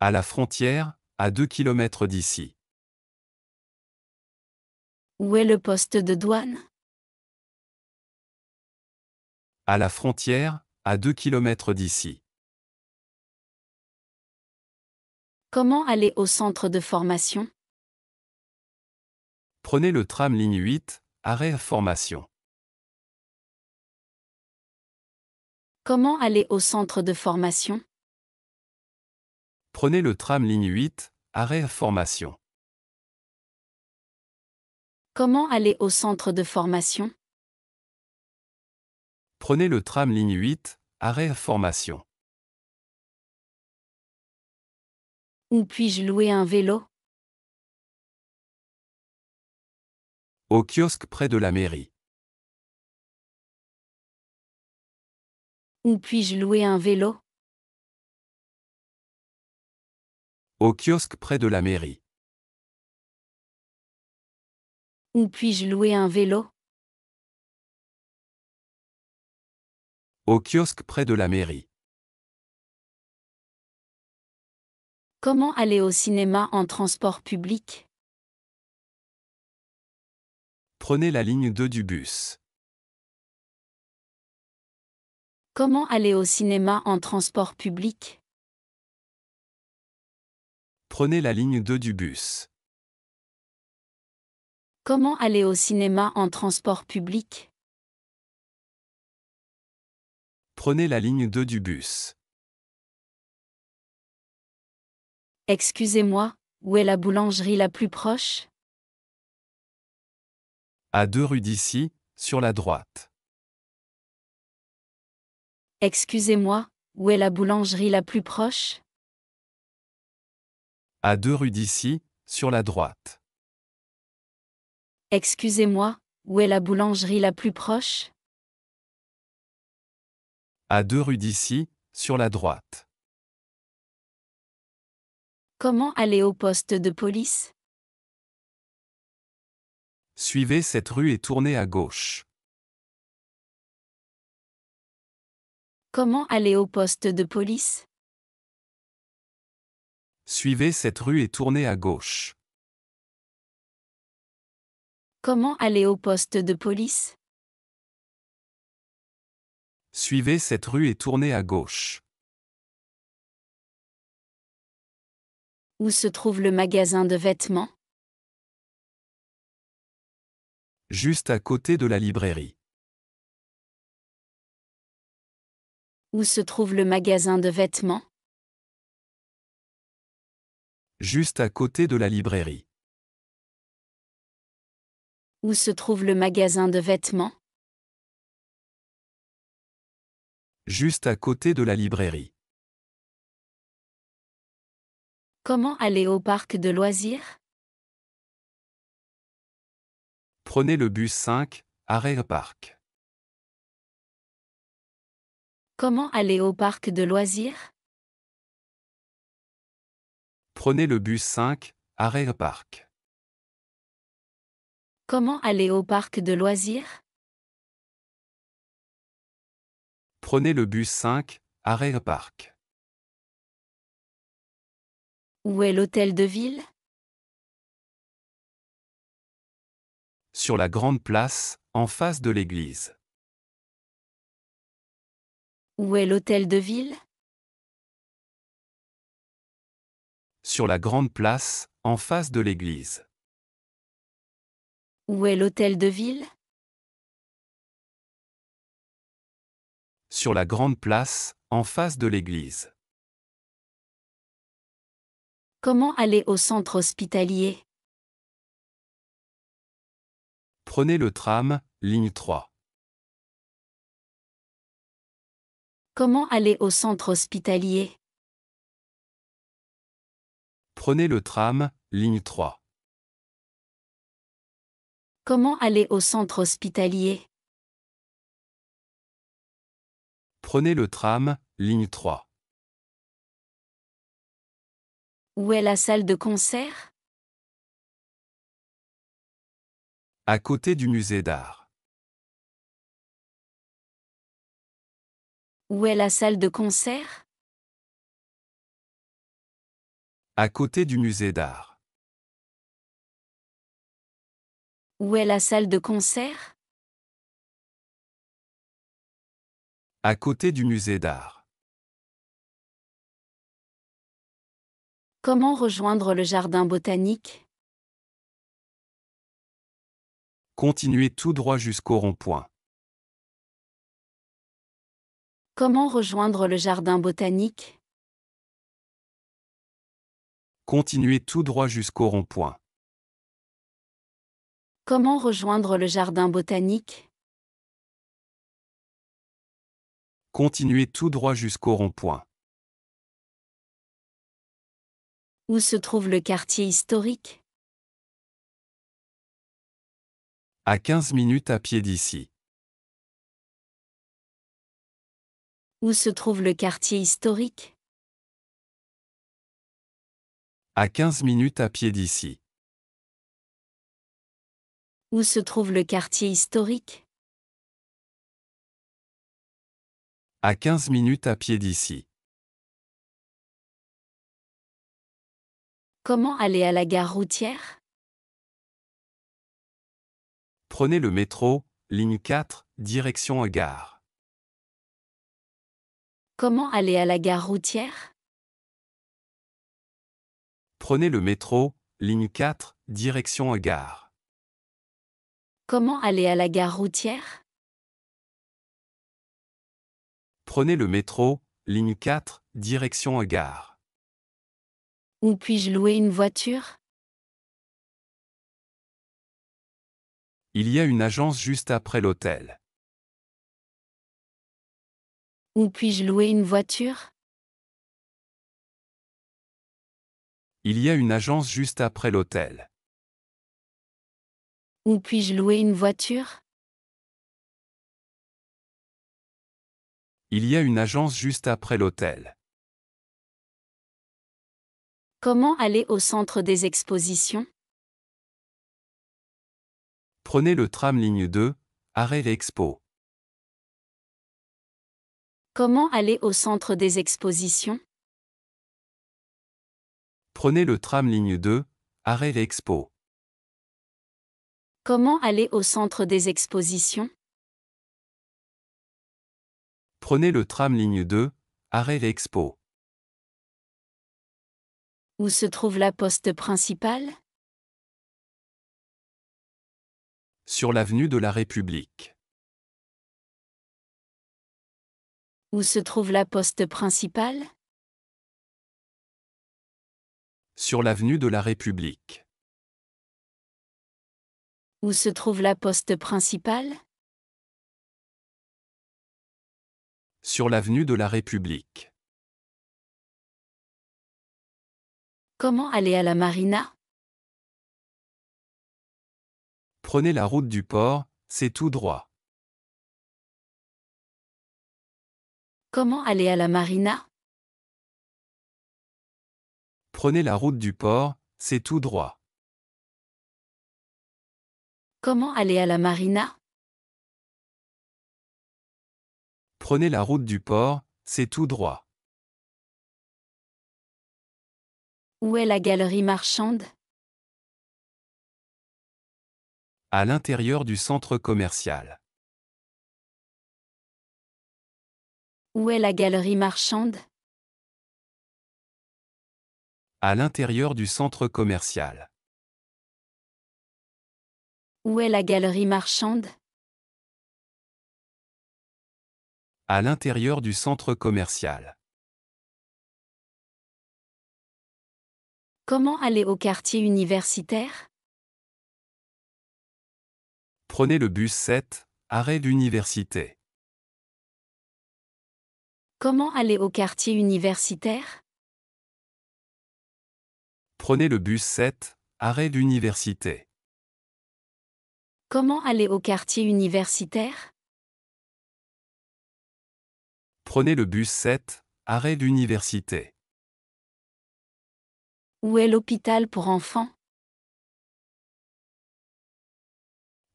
À la frontière, à 2 km d'ici. Où est le poste de douane? À la frontière, à 2 km d'ici. Comment aller au centre de formation? Prenez le tram ligne 8, arrêt formation. Comment aller au centre de formation? Prenez le tram ligne 8, arrêt formation. Comment aller au centre de formation? Prenez le tram ligne 8, arrêt formation. Où puis-je louer un vélo? Au kiosque près de la mairie. Où puis-je louer un vélo? Au kiosque près de la mairie. Où puis-je louer un vélo? Au kiosque près de la mairie. Comment aller au cinéma en transport public? Prenez la ligne 2 du bus. Comment aller au cinéma en transport public? Prenez la ligne 2 du bus. Comment aller au cinéma en transport public? Prenez la ligne 2 du bus. Excusez-moi, où est la boulangerie la plus proche? À 2 rues d'ici, sur la droite. Excusez-moi, où est la boulangerie la plus proche? À 2 rues d'ici, sur la droite. Excusez-moi, où est la boulangerie la plus proche? À 2 rues d'ici, sur la droite. Comment aller au poste de police? Suivez cette rue et tournez à gauche. Comment aller au poste de police? Suivez cette rue et tournez à gauche. Comment aller au poste de police? Suivez cette rue et tournez à gauche. Où se trouve le magasin de vêtements? Juste à côté de la librairie. Où se trouve le magasin de vêtements? Juste à côté de la librairie. Où se trouve le magasin de vêtements? Juste à côté de la librairie. Comment aller au parc de loisirs? Prenez le bus 5, arrêt parc. Comment aller au parc de loisirs? Prenez le bus 5, arrêt parc. Comment aller au parc de loisirs? Prenez le bus 5, arrêt parc. Où est l'hôtel de ville? Sur la grande place, en face de l'église. Où est l'hôtel de ville? Sur la grande place, en face de l'église. Où est l'hôtel de ville? Sur la grande place, en face de l'église. Comment aller au centre hospitalier? Prenez le tram, ligne 3. Comment aller au centre hospitalier? Prenez le tram, ligne 3. Comment aller au centre hospitalier? Prenez le tram, ligne 3. Où est la salle de concert? À côté du musée d'art. Où est la salle de concert? À côté du musée d'art. Où est la salle de concert? À côté du musée d'art. Comment rejoindre le jardin botanique? Continuez tout droit jusqu'au rond-point. Comment rejoindre le jardin botanique? Continuez tout droit jusqu'au rond-point. Comment rejoindre le jardin botanique? Continuez tout droit jusqu'au rond-point. Où se trouve le quartier historique? À 15 minutes à pied d'ici. Où se trouve le quartier historique? À 15 minutes à pied d'ici. Où se trouve le quartier historique? À 15 minutes à pied d'ici. Comment aller à la gare routière? Prenez le métro, ligne 4, direction gare. Comment aller à la gare routière? Prenez le métro, ligne 4, direction gare. Comment aller à la gare routière? Prenez le métro, ligne 4, direction gare. Où puis-je louer une voiture? Il y a une agence juste après l'hôtel. Où puis-je louer une voiture? Il y a une agence juste après l'hôtel. Où puis-je louer une voiture? Il y a une agence juste après l'hôtel. Comment aller au centre des expositions? Prenez le tram ligne 2, arrêt l'Expo. Comment aller au centre des expositions? Prenez le tram ligne 2, arrêt l'Expo. Comment aller au centre des expositions? Prenez le tram ligne 2, arrêt l'Expo. Où se trouve la poste principale? Sur l'avenue de la République. Où se trouve la poste principale? Sur l'avenue de la République. Où se trouve la poste principale? Sur l'avenue de la République. Comment aller à la marina? Prenez la route du port, c'est tout droit. Comment aller à la marina? Prenez la route du port, c'est tout droit. Comment aller à la marina? Prenez la route du port, c'est tout droit. Où est la galerie marchande? À l'intérieur du centre commercial. Où est la galerie marchande? À l'intérieur du centre commercial. Où est la galerie marchande? À l'intérieur du centre commercial. Comment aller au quartier universitaire? Prenez le bus 7, arrêt d'université. Comment aller au quartier universitaire? Prenez le bus 7, arrêt d'université. Comment aller au quartier universitaire? Prenez le bus 7, arrêt d'université. Où est l'hôpital pour enfants?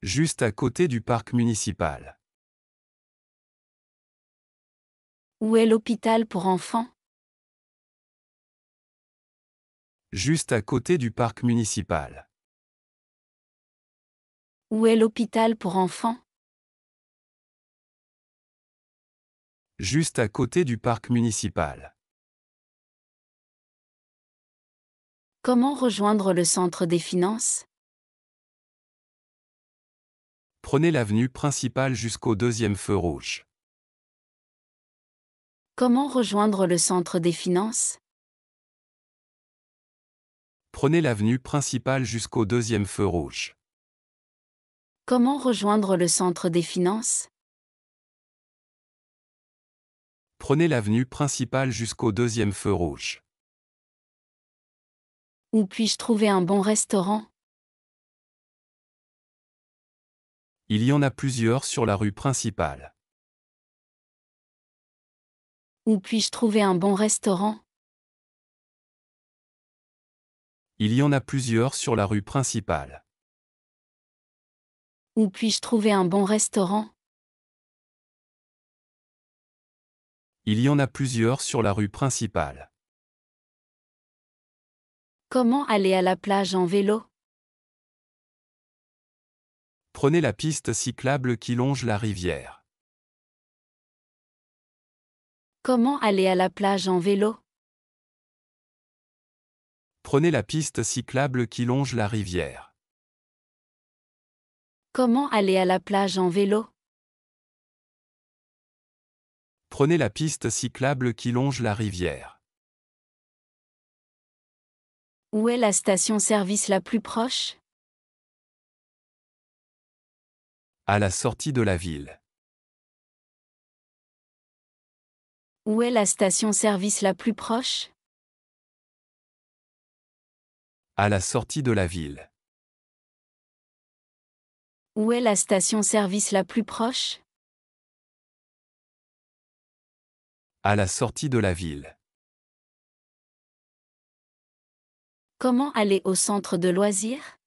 Juste à côté du parc municipal. Où est l'hôpital pour enfants? Juste à côté du parc municipal. Où est l'hôpital pour enfants? Juste à côté du parc municipal. Comment rejoindre le centre des finances? Prenez l'avenue principale jusqu'au deuxième feu rouge. Comment rejoindre le centre des finances? Prenez l'avenue principale jusqu'au deuxième feu rouge. Comment rejoindre le centre des finances? Prenez l'avenue principale jusqu'au deuxième feu rouge. Où puis-je trouver un bon restaurant? Il y en a plusieurs sur la rue principale. Où puis-je trouver un bon restaurant? Il y en a plusieurs sur la rue principale. Où puis-je trouver un bon restaurant? Il y en a plusieurs sur la rue principale. Comment aller à la plage en vélo? Prenez la piste cyclable qui longe la rivière. Comment aller à la plage en vélo? Prenez la piste cyclable qui longe la rivière. Comment aller à la plage en vélo? Prenez la piste cyclable qui longe la rivière. Où est la station-service la plus proche? À la sortie de la ville. Où est la station-service la plus proche? À la sortie de la ville. Où est la station-service la plus proche? À la sortie de la ville. Comment aller au centre de loisirs?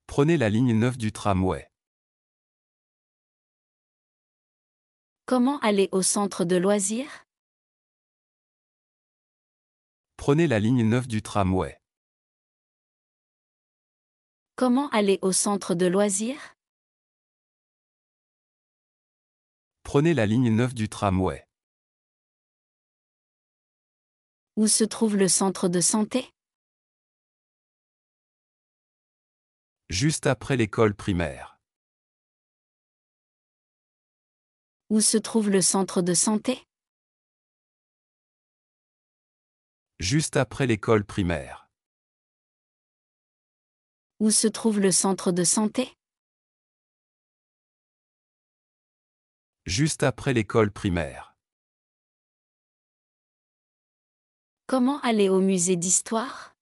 Prenez la ligne 9 du tramway. Comment aller au centre de loisirs? Prenez la ligne 9 du tramway. Comment aller au centre de loisirs? Prenez la ligne 9 du tramway. Où se trouve le centre de santé? Juste après l'école primaire. Où se trouve le centre de santé? Juste après l'école primaire. Où se trouve le centre de santé? Juste après l'école primaire. Comment aller au musée d'histoire?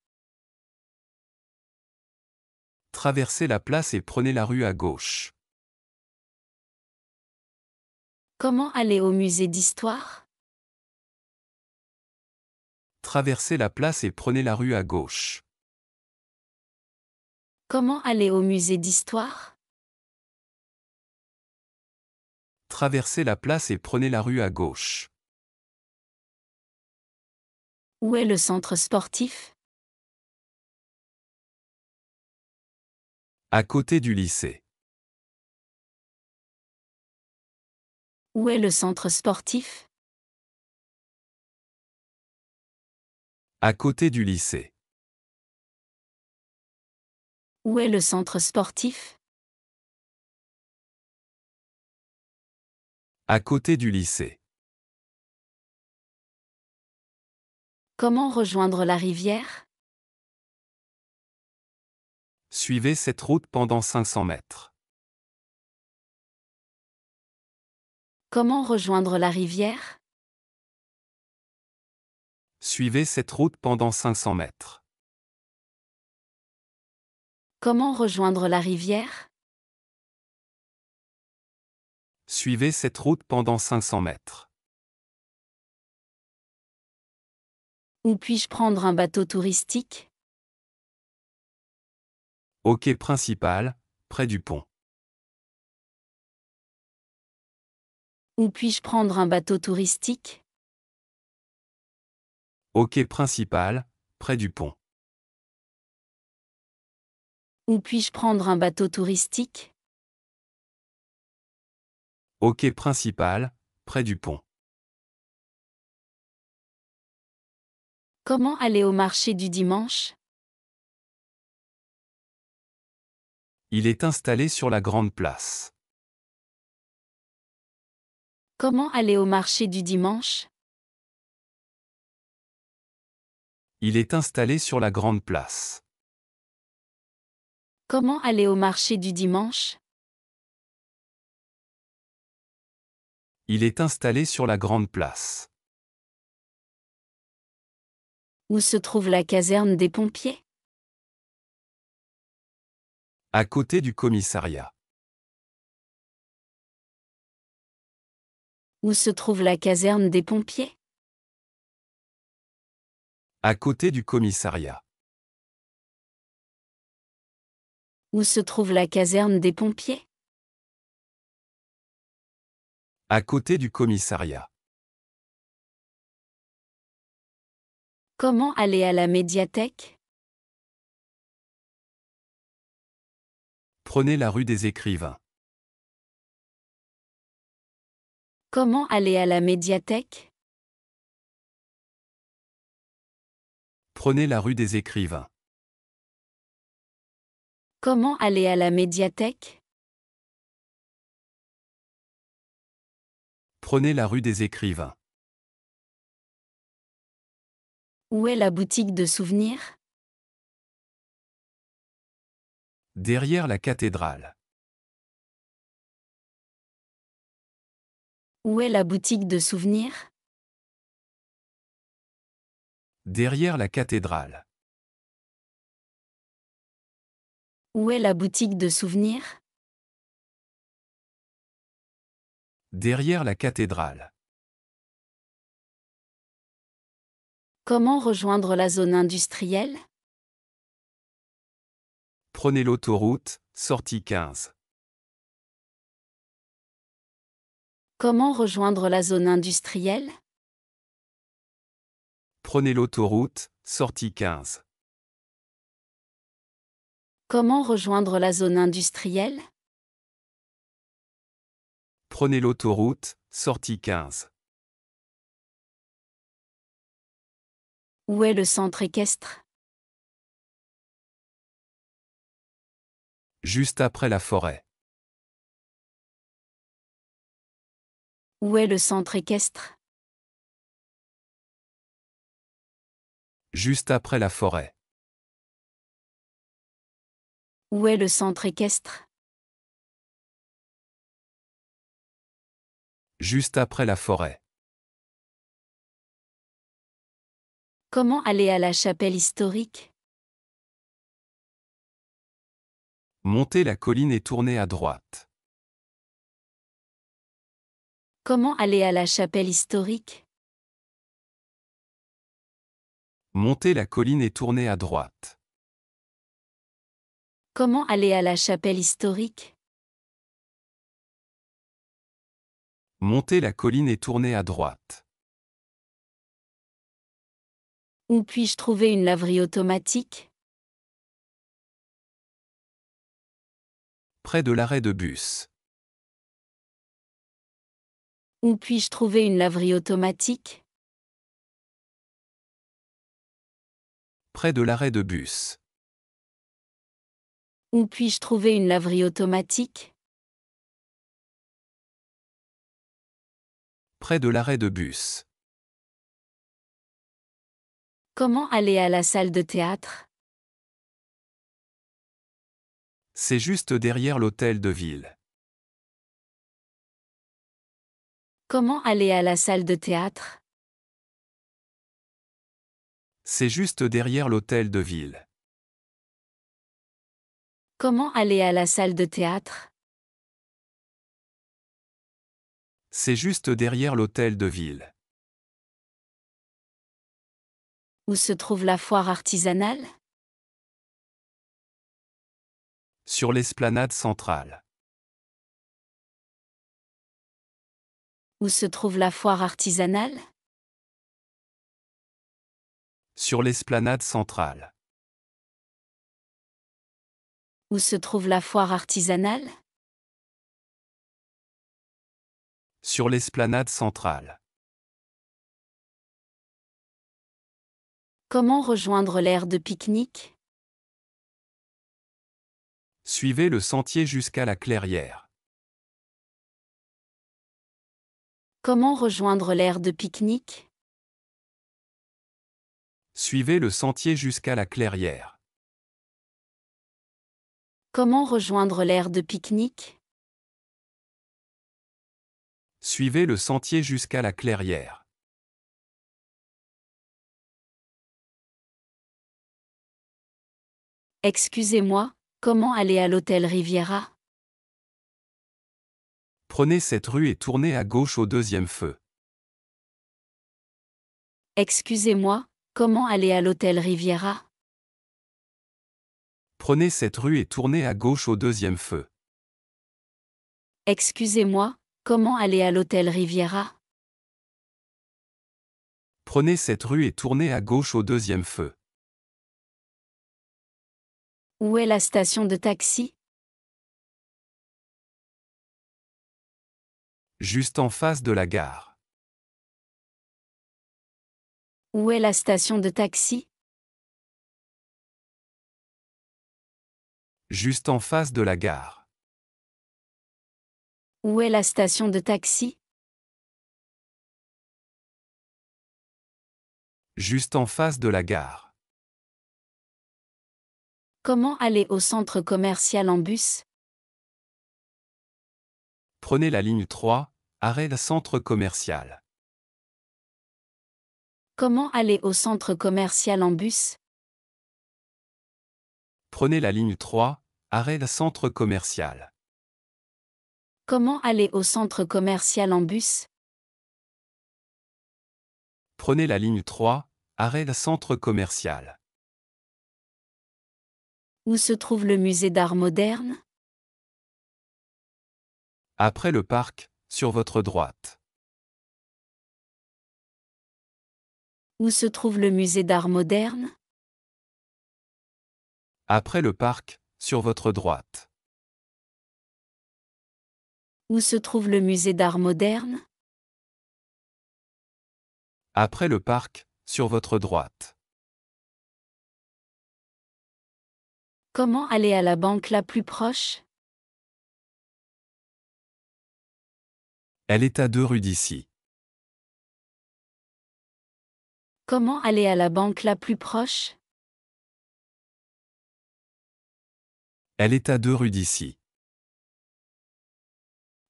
Traversez la place et prenez la rue à gauche. Comment aller au musée d'histoire? Traversez la place et prenez la rue à gauche. Comment aller au musée d'histoire? Traversez la place et prenez la rue à gauche. Où est le centre sportif? À côté du lycée. Où est le centre sportif? À côté du lycée. Où est le centre sportif? À côté du lycée. Comment rejoindre la rivière? Suivez cette route pendant 500 mètres. Comment rejoindre la rivière? Suivez cette route pendant 500 mètres. Comment rejoindre la rivière? Suivez cette route pendant 500 mètres. Où puis-je prendre un bateau touristique? Au quai principal, près du pont. Où puis-je prendre un bateau touristique? Au quai principal, près du pont. Où puis-je prendre un bateau touristique? Au quai principal, près du pont. Comment aller au marché du dimanche? Il est installé sur la grande place. Comment aller au marché du dimanche? Il est installé sur la grande place. Comment aller au marché du dimanche? Il est installé sur la grande place. Où se trouve la caserne des pompiers? À côté du commissariat. Où se trouve la caserne des pompiers? À côté du commissariat. Où se trouve la caserne des pompiers? À côté du commissariat. Comment aller à la médiathèque? Prenez la rue des Écrivains. Comment aller à la médiathèque? Prenez la rue des Écrivains. Comment aller à la médiathèque? Prenez la rue des Écrivains. Où est la boutique de souvenirs? Derrière la cathédrale. Où est la boutique de souvenirs? Derrière la cathédrale. Où est la boutique de souvenirs? Derrière la cathédrale. Comment rejoindre la zone industrielle? Prenez l'autoroute, sortie 15. Comment rejoindre la zone industrielle? Prenez l'autoroute, sortie 15. Comment rejoindre la zone industrielle? Prenez l'autoroute, sortie 15. Où est le centre équestre? Juste après la forêt. Où est le centre équestre? Juste après la forêt. Où est le centre équestre? Juste après la forêt. Comment aller à la chapelle historique? Montez la colline et tournez à droite. Comment aller à la chapelle historique? Montez la colline et tournez à droite. Comment aller à la chapelle historique? Montez la colline et tournez à droite. Où puis-je trouver une laverie automatique? Près de l'arrêt de bus. Où puis-je trouver une laverie automatique? Près de l'arrêt de bus. Où puis-je trouver une laverie automatique? Près de l'arrêt de bus. Comment aller à la salle de théâtre? C'est juste derrière l'hôtel de ville. Comment aller à la salle de théâtre? C'est juste derrière l'hôtel de ville. Comment aller à la salle de théâtre? C'est juste derrière l'hôtel de ville. Où se trouve la foire artisanale? Sur l'esplanade centrale. Où se trouve la foire artisanale? Sur l'esplanade centrale. Où se trouve la foire artisanale? Sur l'esplanade centrale. Comment rejoindre l'aire de pique-nique? Suivez le sentier jusqu'à la clairière. Comment rejoindre l'aire de pique-nique? Suivez le sentier jusqu'à la clairière. Comment rejoindre l'aire de pique-nique? Suivez le sentier jusqu'à la clairière. Excusez-moi, comment aller à l'hôtel Riviera? Prenez cette rue et tournez à gauche au deuxième feu. Excusez-moi, comment aller à l'hôtel Riviera? Prenez cette rue et tournez à gauche au deuxième feu. Excusez-moi, comment aller à l'hôtel Riviera? Prenez cette rue et tournez à gauche au deuxième feu. Où est la station de taxi? Juste en face de la gare. Où est la station de taxi? Juste en face de la gare. Où est la station de taxi? Juste en face de la gare. Comment aller au centre commercial en bus? Prenez la ligne 3, arrêt centre commercial. Comment aller au centre commercial en bus? Prenez la ligne 3, arrêt centre commercial. Comment aller au centre commercial en bus? Prenez la ligne 3, arrêt centre commercial. Où se trouve le musée d'art moderne? Après le parc, sur votre droite. Où se trouve le musée d'art moderne? Après le parc, sur votre droite. Où se trouve le musée d'art moderne? Après le parc, sur votre droite. Comment aller à la banque la plus proche? Elle est à 2 rues d'ici. Comment aller à la banque la plus proche? Elle est à 2 rues d'ici.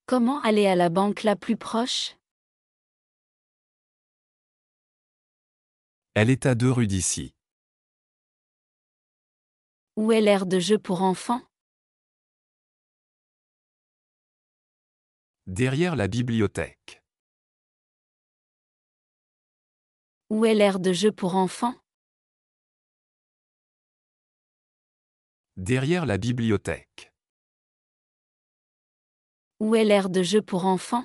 Comment aller à la banque la plus proche? Elle est à 2 rues d'ici. Où est l'aire de jeu pour enfants? Derrière la bibliothèque. Où est l'aire de jeu pour enfants? Derrière la bibliothèque. Où est l'aire de jeu pour enfants?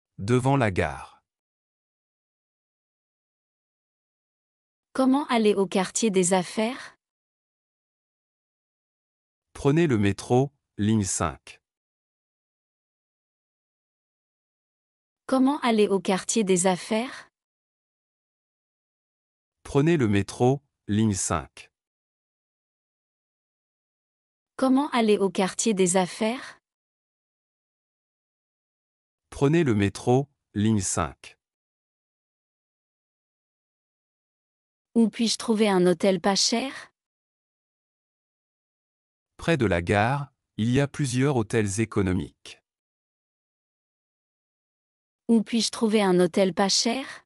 Devant la gare. Comment aller au quartier des affaires? Prenez le métro, ligne 5. Comment aller au quartier des affaires? Prenez le métro, ligne 5. Comment aller au quartier des affaires? Prenez le métro, ligne 5. Où puis-je trouver un hôtel pas cher? Près de la gare, il y a plusieurs hôtels économiques. Où puis-je trouver un hôtel pas cher?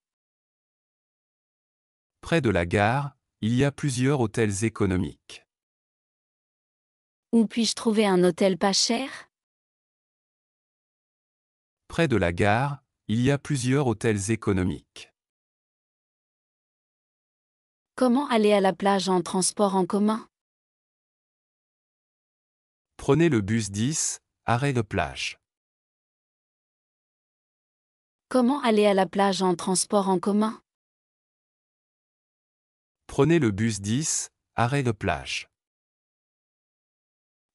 Près de la gare, il y a plusieurs hôtels économiques. Où puis-je trouver un hôtel pas cher? Près de la gare, il y a plusieurs hôtels économiques. Comment aller à la plage en transport en commun? Prenez le bus 10, arrêt de plage. Comment aller à la plage en transport en commun? Prenez le bus 10, arrêt de plage.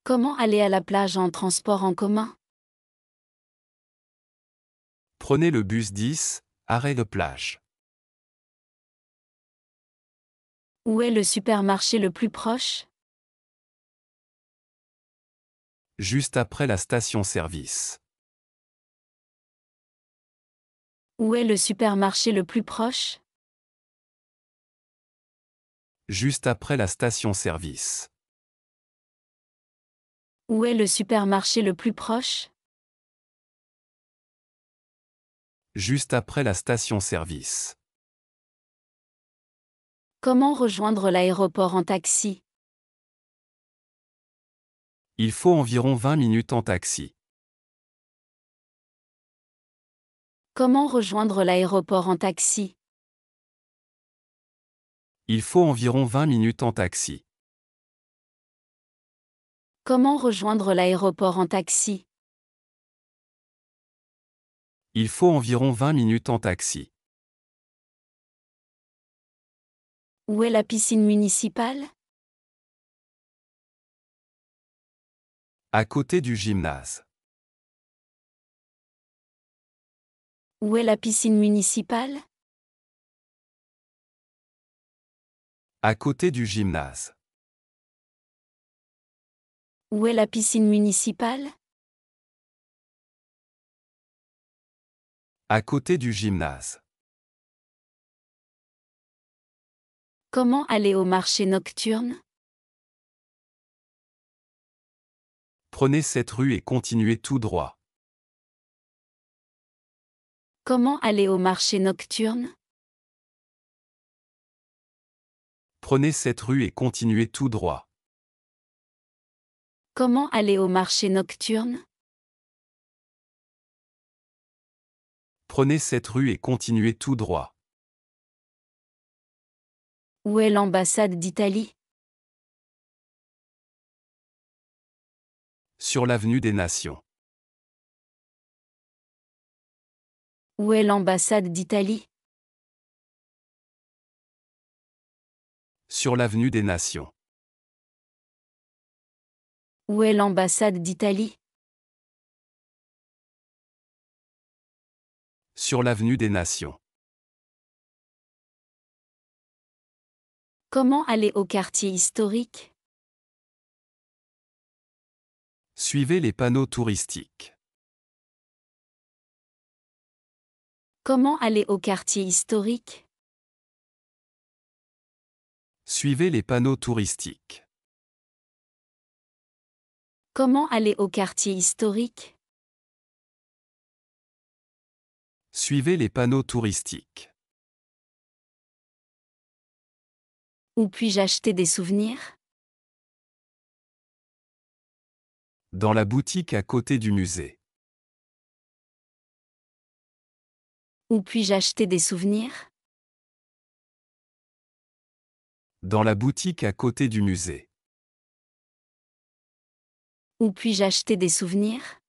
Comment aller à la plage en transport en commun? Prenez le bus 10, arrêt de plage. Où est le supermarché le plus proche? Juste après la station-service. Où est le supermarché le plus proche? Juste après la station-service. Où est le supermarché le plus proche? Juste après la station-service. Comment rejoindre l'aéroport en taxi? Il faut environ 20 minutes en taxi. Comment rejoindre l'aéroport en taxi? Il faut environ 20 minutes en taxi. Comment rejoindre l'aéroport en taxi? Il faut environ 20 minutes en taxi. Où est la piscine municipale? À côté du gymnase. Où est la piscine municipale? À côté du gymnase. Où est la piscine municipale? À côté du gymnase. Comment aller au marché nocturne? Prenez cette rue et continuez tout droit. Comment aller au marché nocturne? Prenez cette rue et continuez tout droit. Comment aller au marché nocturne? Prenez cette rue et continuez tout droit. Où est l'ambassade d'Italie? Sur l'avenue des Nations. Où est l'ambassade d'Italie? Sur l'avenue des Nations. Où est l'ambassade d'Italie? Sur l'avenue des Nations. Comment aller au quartier historique? Suivez les panneaux touristiques. Comment aller au quartier historique? Suivez les panneaux touristiques. Comment aller au quartier historique? Suivez les panneaux touristiques. Où puis-je acheter des souvenirs? Dans la boutique à côté du musée. Où puis-je acheter des souvenirs? Dans la boutique à côté du musée. Où puis-je acheter des souvenirs?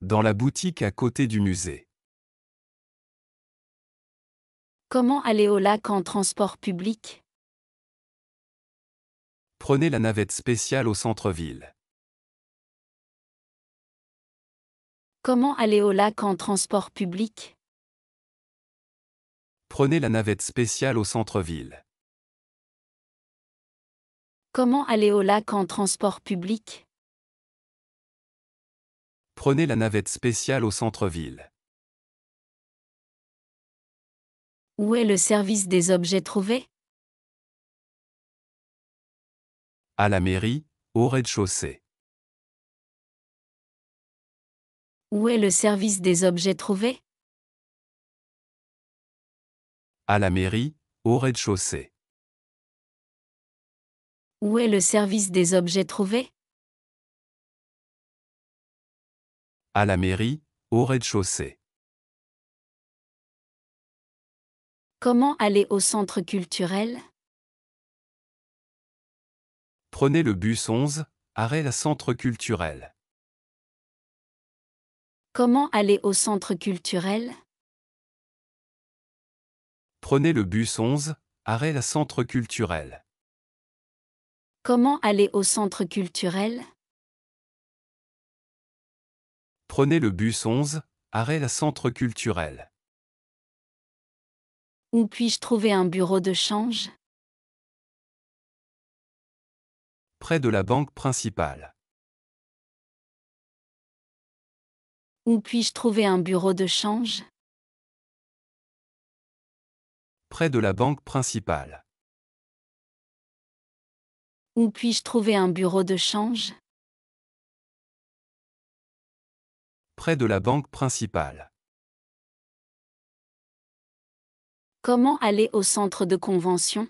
Dans la boutique à côté du musée. Comment aller au lac en transport public? Prenez la navette spéciale au centre-ville. Comment aller au lac en transport public? Prenez la navette spéciale au centre-ville. Comment aller au lac en transport public? Prenez la navette spéciale au centre-ville. Où est le service des objets trouvés? À la mairie, au rez-de-chaussée. Où est le service des objets trouvés? À la mairie, au rez-de-chaussée. Où est le service des objets trouvés? À la mairie, au rez-de-chaussée. Comment aller au centre culturel? Prenez le bus 11, arrêt la centre culturel. Comment aller au centre culturel? Prenez le bus 11, arrêt la centre culturel. Comment aller au centre culturel? Prenez le bus 11, arrêt la centre culturel. Où puis-je trouver un bureau de change? Près de la banque principale. Où puis-je trouver un bureau de change? Près de la banque principale. Où puis-je trouver un bureau de change? Près de la banque principale. Comment aller au centre de convention?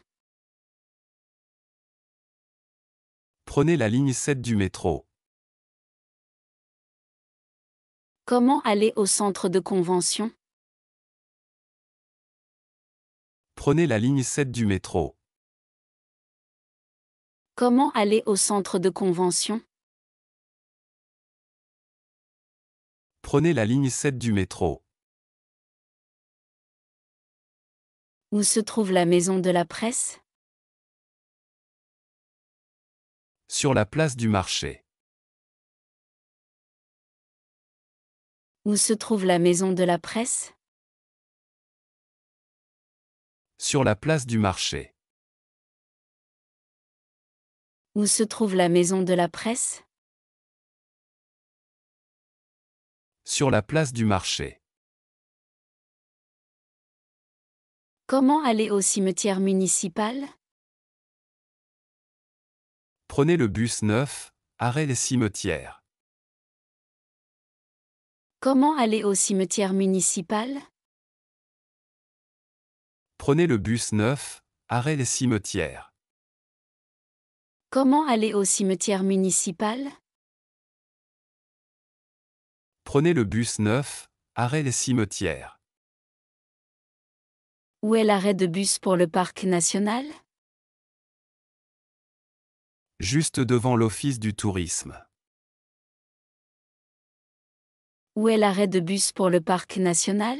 Prenez la ligne 7 du métro. Comment aller au centre de convention? Prenez la ligne 7 du métro. Comment aller au centre de convention? Prenez la ligne 7 du métro. Où se trouve la maison de la presse? Sur la place du marché. Où se trouve la maison de la presse? Sur la place du marché. Où se trouve la maison de la presse? Sur la place du marché. Comment aller au cimetière municipal? Prenez le bus 9, arrêt les cimetières. Comment aller au cimetière municipal? Prenez le bus 9, arrêt les cimetières. Comment aller au cimetière municipal? Prenez le bus 9, arrêt les cimetières. Où est l'arrêt de bus pour le parc national? Juste devant l'office du tourisme. Où est l'arrêt de bus pour le parc national?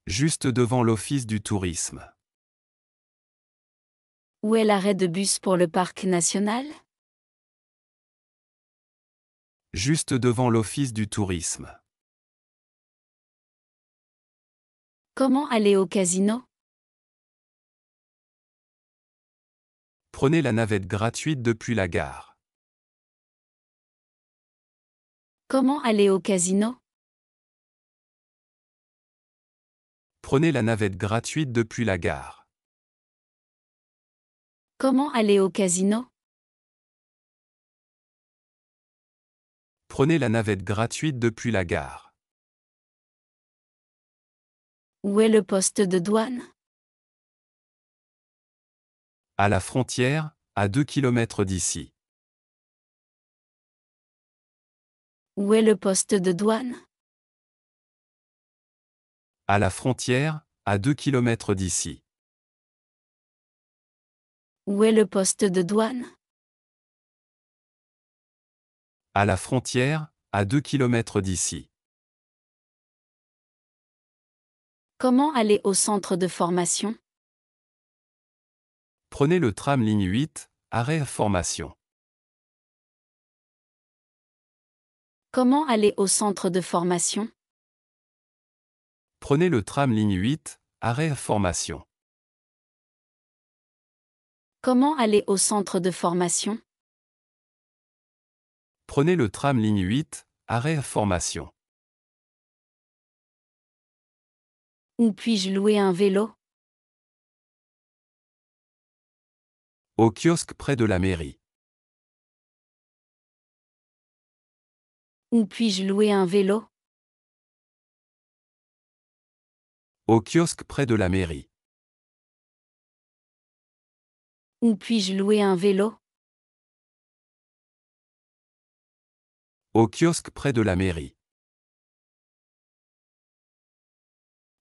Juste devant l'office du tourisme. Où est l'arrêt de bus pour le parc national? Juste devant l'office du tourisme. Comment aller au casino? Prenez la navette gratuite depuis la gare. Comment aller au casino? Prenez la navette gratuite depuis la gare. Comment aller au casino? Prenez la navette gratuite depuis la gare. Où est le poste de douane? À la frontière, à 2 km d'ici. Où est le poste de douane? À la frontière, à 2 km d'ici. Où est le poste de douane? À la frontière, à 2 km d'ici. Comment aller au centre de formation? Prenez le tram ligne 8, arrêt formation. Comment aller au centre de formation? Prenez le tram ligne 8, arrêt formation. Comment aller au centre de formation? Prenez le tram ligne 8, arrêt formation. Où puis-je louer un vélo? Au kiosque près de la mairie. Où puis-je louer un vélo? Au kiosque près de la mairie. Où puis-je louer un vélo? Au kiosque près de la mairie.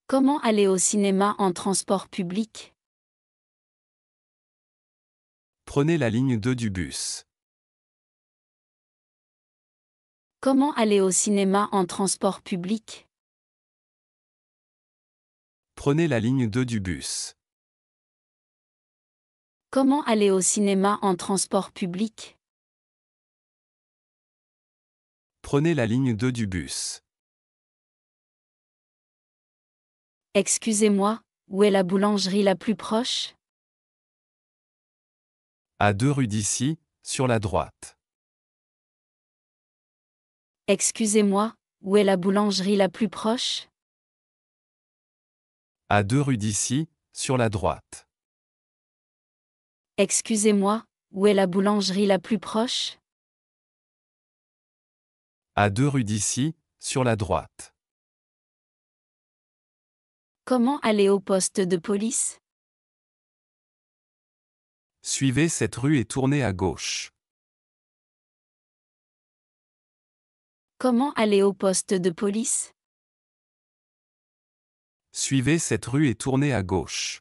Comment aller au cinéma en transport public? Prenez la ligne 2 du bus. Comment aller au cinéma en transport public? Prenez la ligne 2 du bus. Comment aller au cinéma en transport public? Prenez la ligne 2 du bus. Excusez-moi, où est la boulangerie la plus proche? À 2 rues d'ici, sur la droite. Excusez-moi, où est la boulangerie la plus proche? À 2 rues d'ici, sur la droite. Excusez-moi, où est la boulangerie la plus proche? À 2 rues d'ici, sur la droite. Comment aller au poste de police? Suivez cette rue et tournez à gauche. Comment aller au poste de police? Suivez cette rue et tournez à gauche.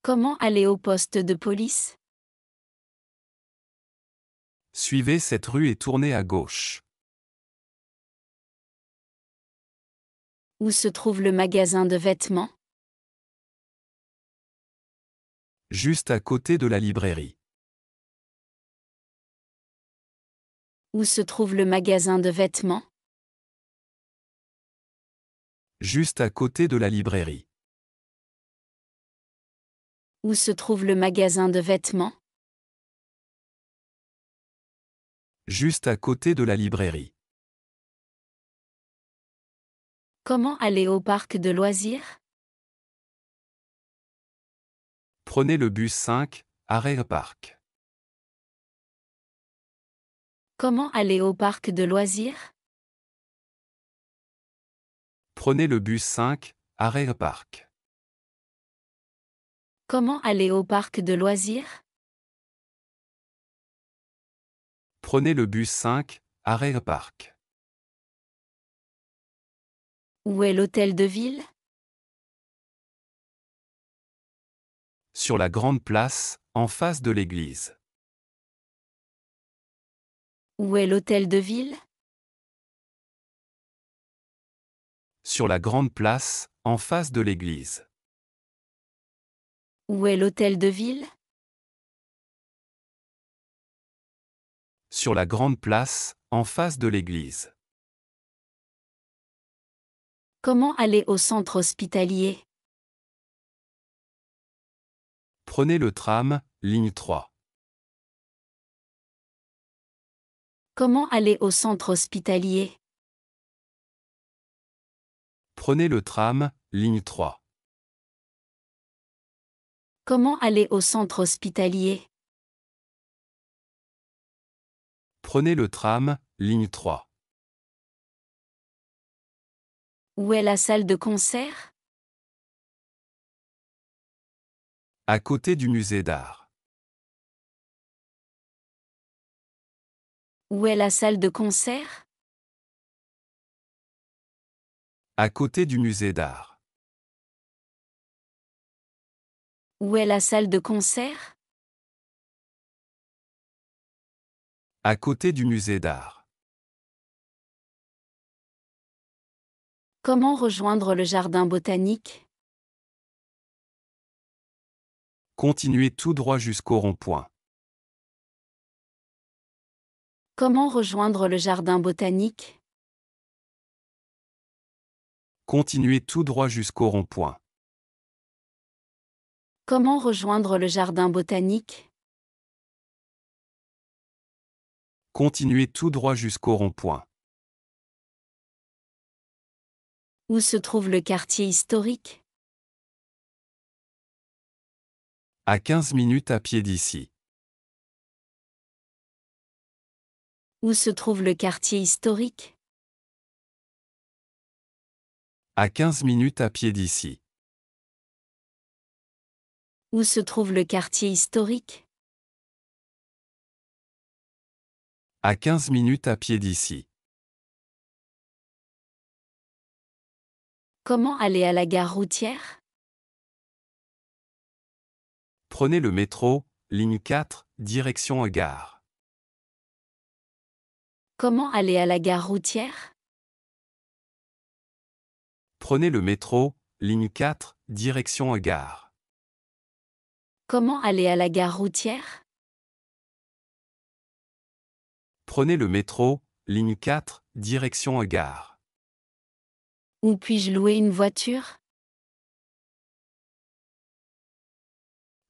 Comment aller au poste de police? Suivez cette rue et tournez à gauche. Où se trouve le magasin de vêtements? Juste à côté de la librairie. Où se trouve le magasin de vêtements? Juste à côté de la librairie. Où se trouve le magasin de vêtements? Juste à côté de la librairie. Comment aller au parc de loisirs? Prenez le bus 5, arrêt parc. Comment aller au parc de loisirs? Prenez le bus 5, arrêt parc. Comment aller au parc de loisirs? Prenez le bus 5, arrêt parc. Où est l'hôtel de ville? Sur la grande place, en face de l'église. Où est l'hôtel de ville? Sur la grande place, en face de l'église. Où est l'hôtel de ville? Sur la grande place, en face de l'église. Comment aller au centre hospitalier? Prenez le tram, ligne 3. Comment aller au centre hospitalier? Prenez le tram, ligne 3. Comment aller au centre hospitalier? Prenez le tram, ligne 3. Où est la salle de concert? À côté du musée d'art. Où est la salle de concert? À côté du musée d'art. Où est la salle de concert? À côté du musée d'art. Comment rejoindre le jardin botanique? Continuez tout droit jusqu'au rond-point. Comment rejoindre le jardin botanique? Continuez tout droit jusqu'au rond-point. Comment rejoindre le jardin botanique? Continuez tout droit jusqu'au rond-point. Où se trouve le quartier historique? À 15 minutes à pied d'ici. Où se trouve le quartier historique? À 15 minutes à pied d'ici. Où se trouve le quartier historique? À 15 minutes à pied d'ici. Comment aller à la gare routière? Prenez le métro, ligne 4, direction gare. Comment aller à la gare routière? Prenez le métro, ligne 4, direction gare. Comment aller à la gare routière? Prenez le métro, ligne 4, direction gare. Où puis-je louer une voiture?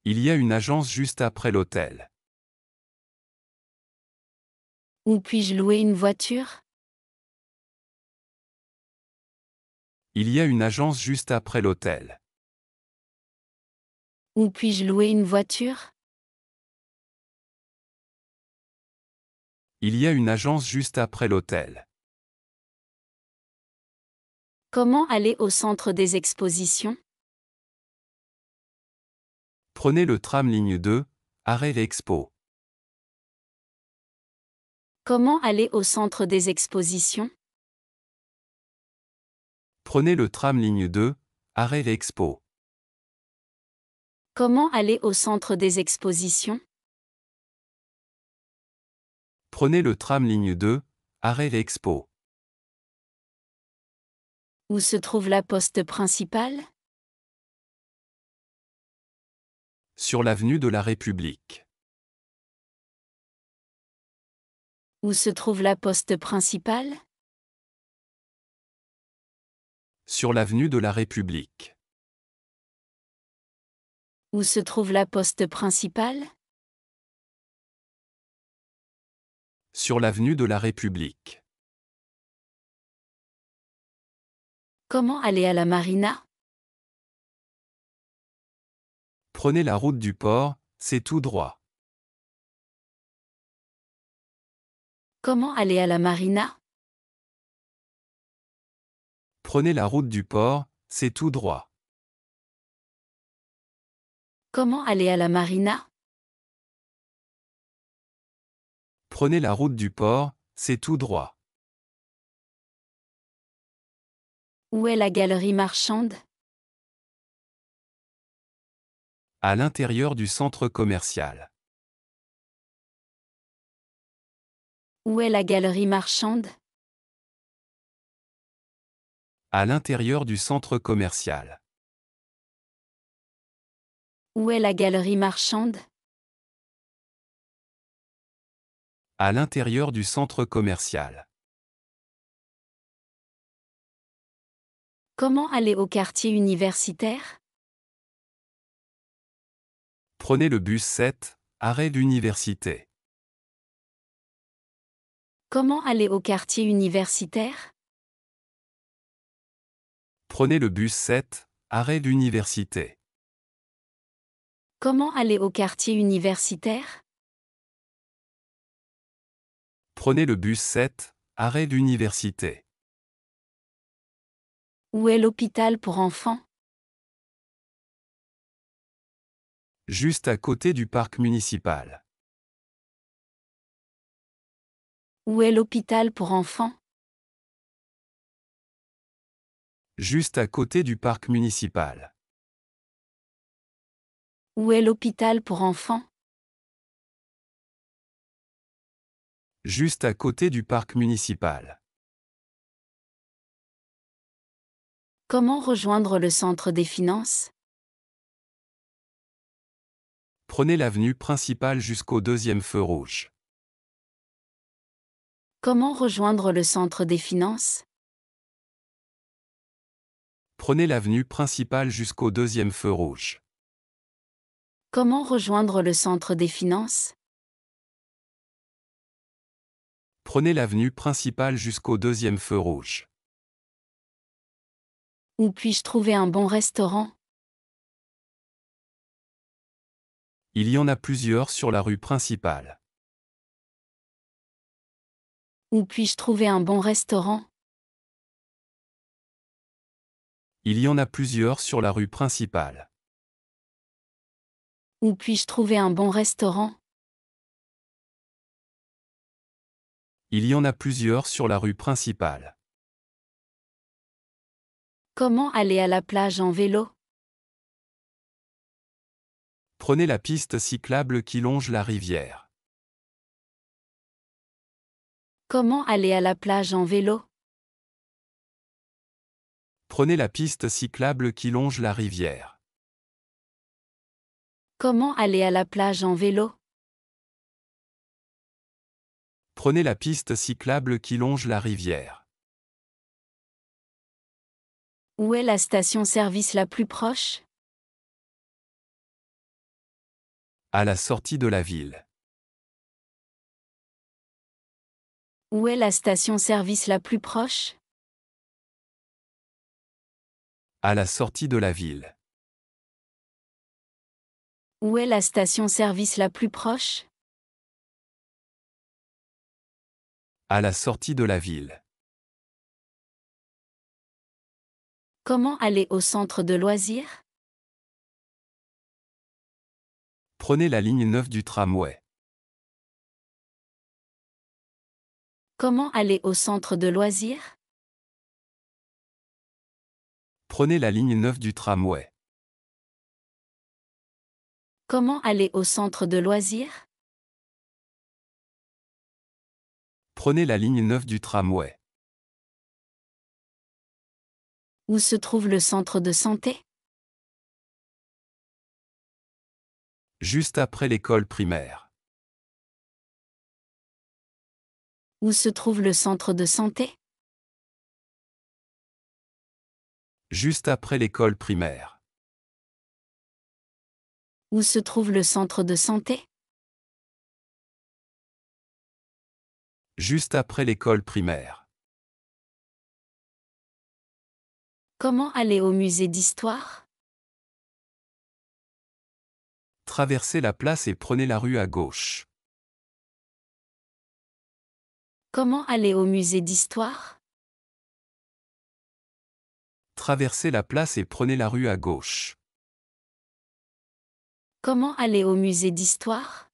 Il y a une agence juste après l'hôtel. Où puis-je louer une voiture? Il y a une agence juste après l'hôtel. Où puis-je louer une voiture? Il y a une agence juste après l'hôtel. Comment aller au centre des expositions? Prenez le tram ligne 2, arrêt l'Expo. Comment aller au centre des expositions? Prenez le tram ligne 2, arrêt l'Expo. Comment aller au centre des expositions? Prenez le tram ligne 2, arrêt l'Expo. Où se trouve la poste principale? Sur l'avenue de la République. Où se trouve la poste principale? Sur l'avenue de la République. Où se trouve la poste principale? Sur l'avenue de la République. Comment aller à la marina? Prenez la route du port, c'est tout droit. Comment aller à la marina? Prenez la route du port, c'est tout droit. Comment aller à la marina? Prenez la route du port, c'est tout droit. Où est la galerie marchande? À l'intérieur du centre commercial. Où est la galerie marchande? À l'intérieur du centre commercial. Où est la galerie marchande? À l'intérieur du centre commercial. Comment aller au quartier universitaire? Prenez le bus 7, arrêt d'université. Comment aller au quartier universitaire? Prenez le bus 7, arrêt d'université. Comment aller au quartier universitaire? Prenez le bus 7, arrêt d'université. Où est l'hôpital pour enfants? Juste à côté du parc municipal. Où est l'hôpital pour enfants? Juste à côté du parc municipal. Où est l'hôpital pour enfants? Juste à côté du parc municipal. Comment rejoindre le centre des finances? Prenez l'avenue principale jusqu'au deuxième feu rouge. Comment rejoindre le centre des finances? Prenez l'avenue principale jusqu'au deuxième feu rouge. Comment rejoindre le centre des finances? Prenez l'avenue principale jusqu'au deuxième feu rouge. Où puis-je trouver un bon restaurant? Il y en a plusieurs sur la rue principale. Où puis-je trouver un bon restaurant? Il y en a plusieurs sur la rue principale. Où puis-je trouver un bon restaurant? Il y en a plusieurs sur la rue principale. Comment aller à la plage en vélo? Prenez la piste cyclable qui longe la rivière. Comment aller à la plage en vélo? Prenez la piste cyclable qui longe la rivière. Comment aller à la plage en vélo? Prenez la piste cyclable qui longe la rivière. Où est la station-service la plus proche? À la sortie de la ville. Où est la station-service la plus proche? À la sortie de la ville. Où est la station-service la plus proche? À la sortie de la ville. Comment aller au centre de loisirs? Prenez la ligne 9 du tramway. Comment aller au centre de loisirs? Prenez la ligne 9 du tramway. Comment aller au centre de loisirs? Prenez la ligne 9 du tramway. Où se trouve le centre de santé? Juste après l'école primaire. Où se trouve le centre de santé? Juste après l'école primaire. Où se trouve le centre de santé? Juste après l'école primaire. Comment aller au musée d'histoire? Traversez la place et prenez la rue à gauche. Comment aller au musée d'histoire? Traversez la place et prenez la rue à gauche. Comment aller au musée d'histoire?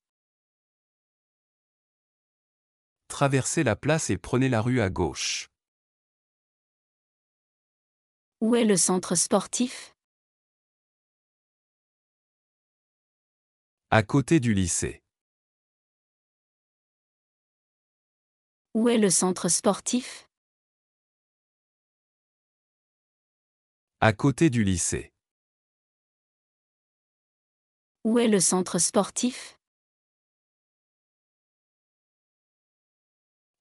Traversez la place et prenez la rue à gauche. Où est le centre sportif? À côté du lycée. Où est le centre sportif? À côté du lycée. Où est le centre sportif?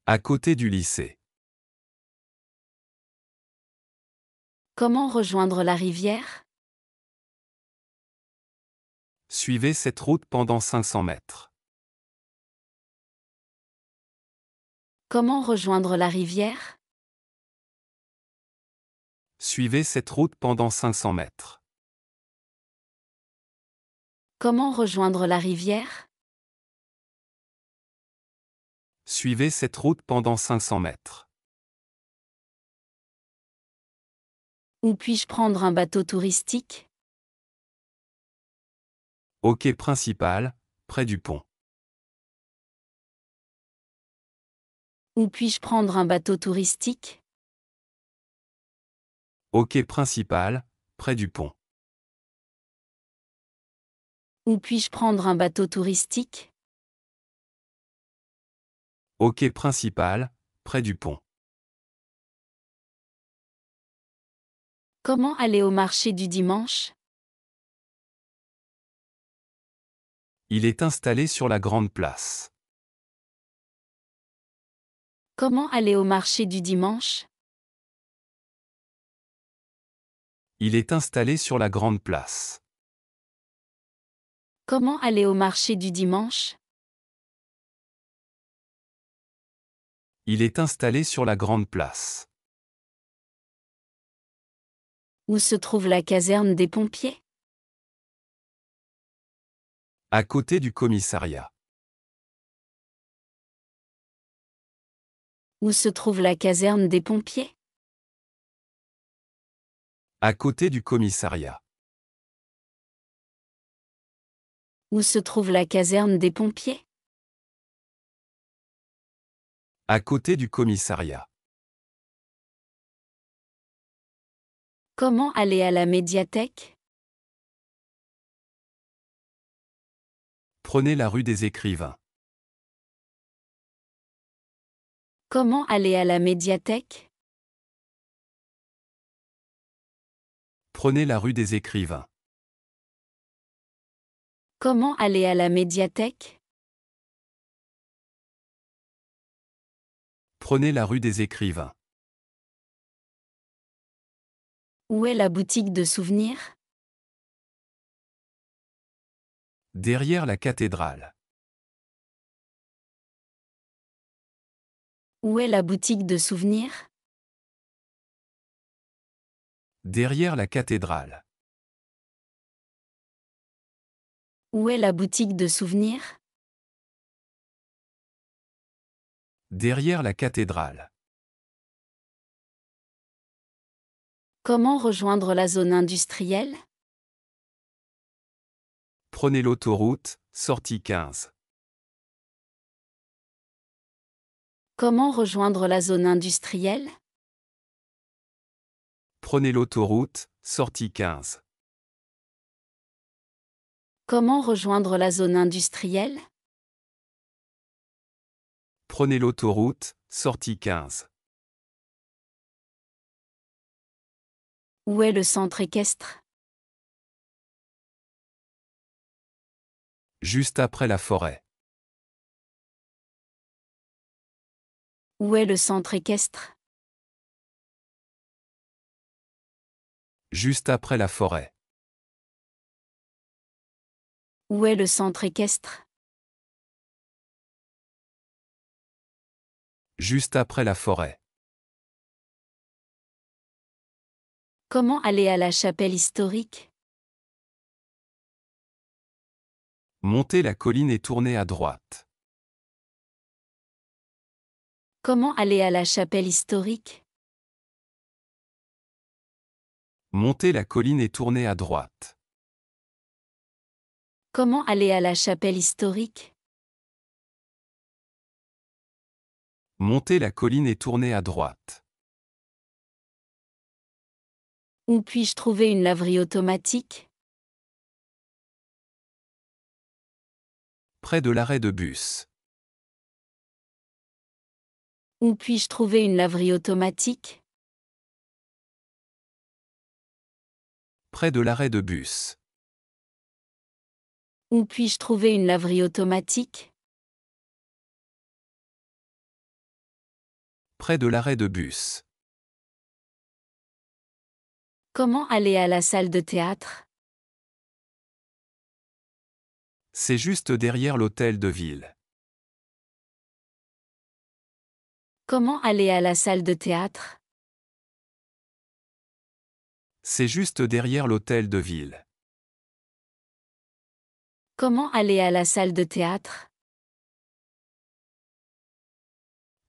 À côté du lycée. Comment rejoindre la rivière? Suivez cette route pendant 500 mètres. Comment rejoindre la rivière? Suivez cette route pendant 500 mètres. Comment rejoindre la rivière? Suivez cette route pendant 500 mètres. Où puis-je prendre un bateau touristique? Au quai principal, près du pont. Où puis-je prendre un bateau touristique? Au quai principal, près du pont. Où puis-je prendre un bateau touristique? Au quai principal, près du pont. Comment aller au marché du dimanche? Il est installé sur la grande place. Comment aller au marché du dimanche? Il est installé sur la grande place. Comment aller au marché du dimanche? Il est installé sur la grande place. Où se trouve la caserne des pompiers? À côté du commissariat. Où se trouve la caserne des pompiers? À côté du commissariat. Où se trouve la caserne des pompiers? À côté du commissariat. Comment aller à la médiathèque? Prenez la rue des Écrivains. Comment aller à la médiathèque? Prenez la rue des Écrivains. Comment aller à la médiathèque? Prenez la rue des Écrivains. Où est la boutique de souvenirs? Derrière la cathédrale. Où est la boutique de souvenirs? Derrière la cathédrale. Où est la boutique de souvenirs? Derrière la cathédrale. Comment rejoindre la zone industrielle? Prenez l'autoroute, sortie 15. Comment rejoindre la zone industrielle? Prenez l'autoroute, sortie 15. Comment rejoindre la zone industrielle? Prenez l'autoroute, sortie 15. Où est le centre équestre? Juste après la forêt. Où est le centre équestre? Juste après la forêt. Où est le centre équestre? Juste après la forêt. Comment aller à la chapelle historique? Montez la colline et tournez à droite. Comment aller à la chapelle historique? Montez la colline et tournez à droite. Comment aller à la chapelle historique? Montez la colline et tournez à droite. Où puis-je trouver une laverie automatique? Près de l'arrêt de bus. Où puis-je trouver une laverie automatique? Près de l'arrêt de bus. Où puis-je trouver une laverie automatique? Près de l'arrêt de bus. Comment aller à la salle de théâtre? C'est juste derrière l'hôtel de ville. Comment aller à la salle de théâtre? C'est juste derrière l'hôtel de ville. Comment aller à la salle de théâtre?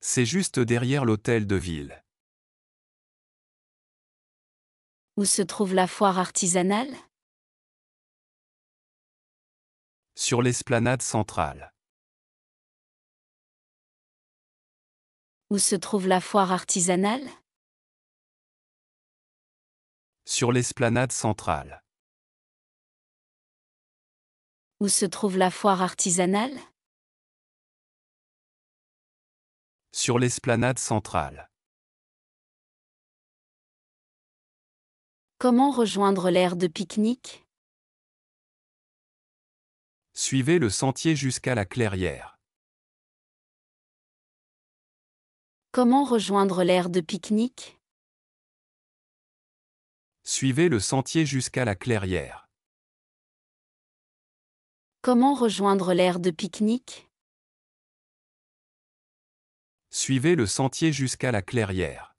C'est juste derrière l'hôtel de ville. Où se trouve la foire artisanale? Sur l'esplanade centrale. Où se trouve la foire artisanale? Sur l'esplanade centrale. Où se trouve la foire artisanale? Sur l'esplanade centrale. Comment rejoindre l'aire de pique-nique? Suivez le sentier jusqu'à la clairière. Comment rejoindre l'aire de pique-nique? Suivez le sentier jusqu'à la clairière. Comment rejoindre l'aire de pique-nique? Suivez le sentier jusqu'à la clairière.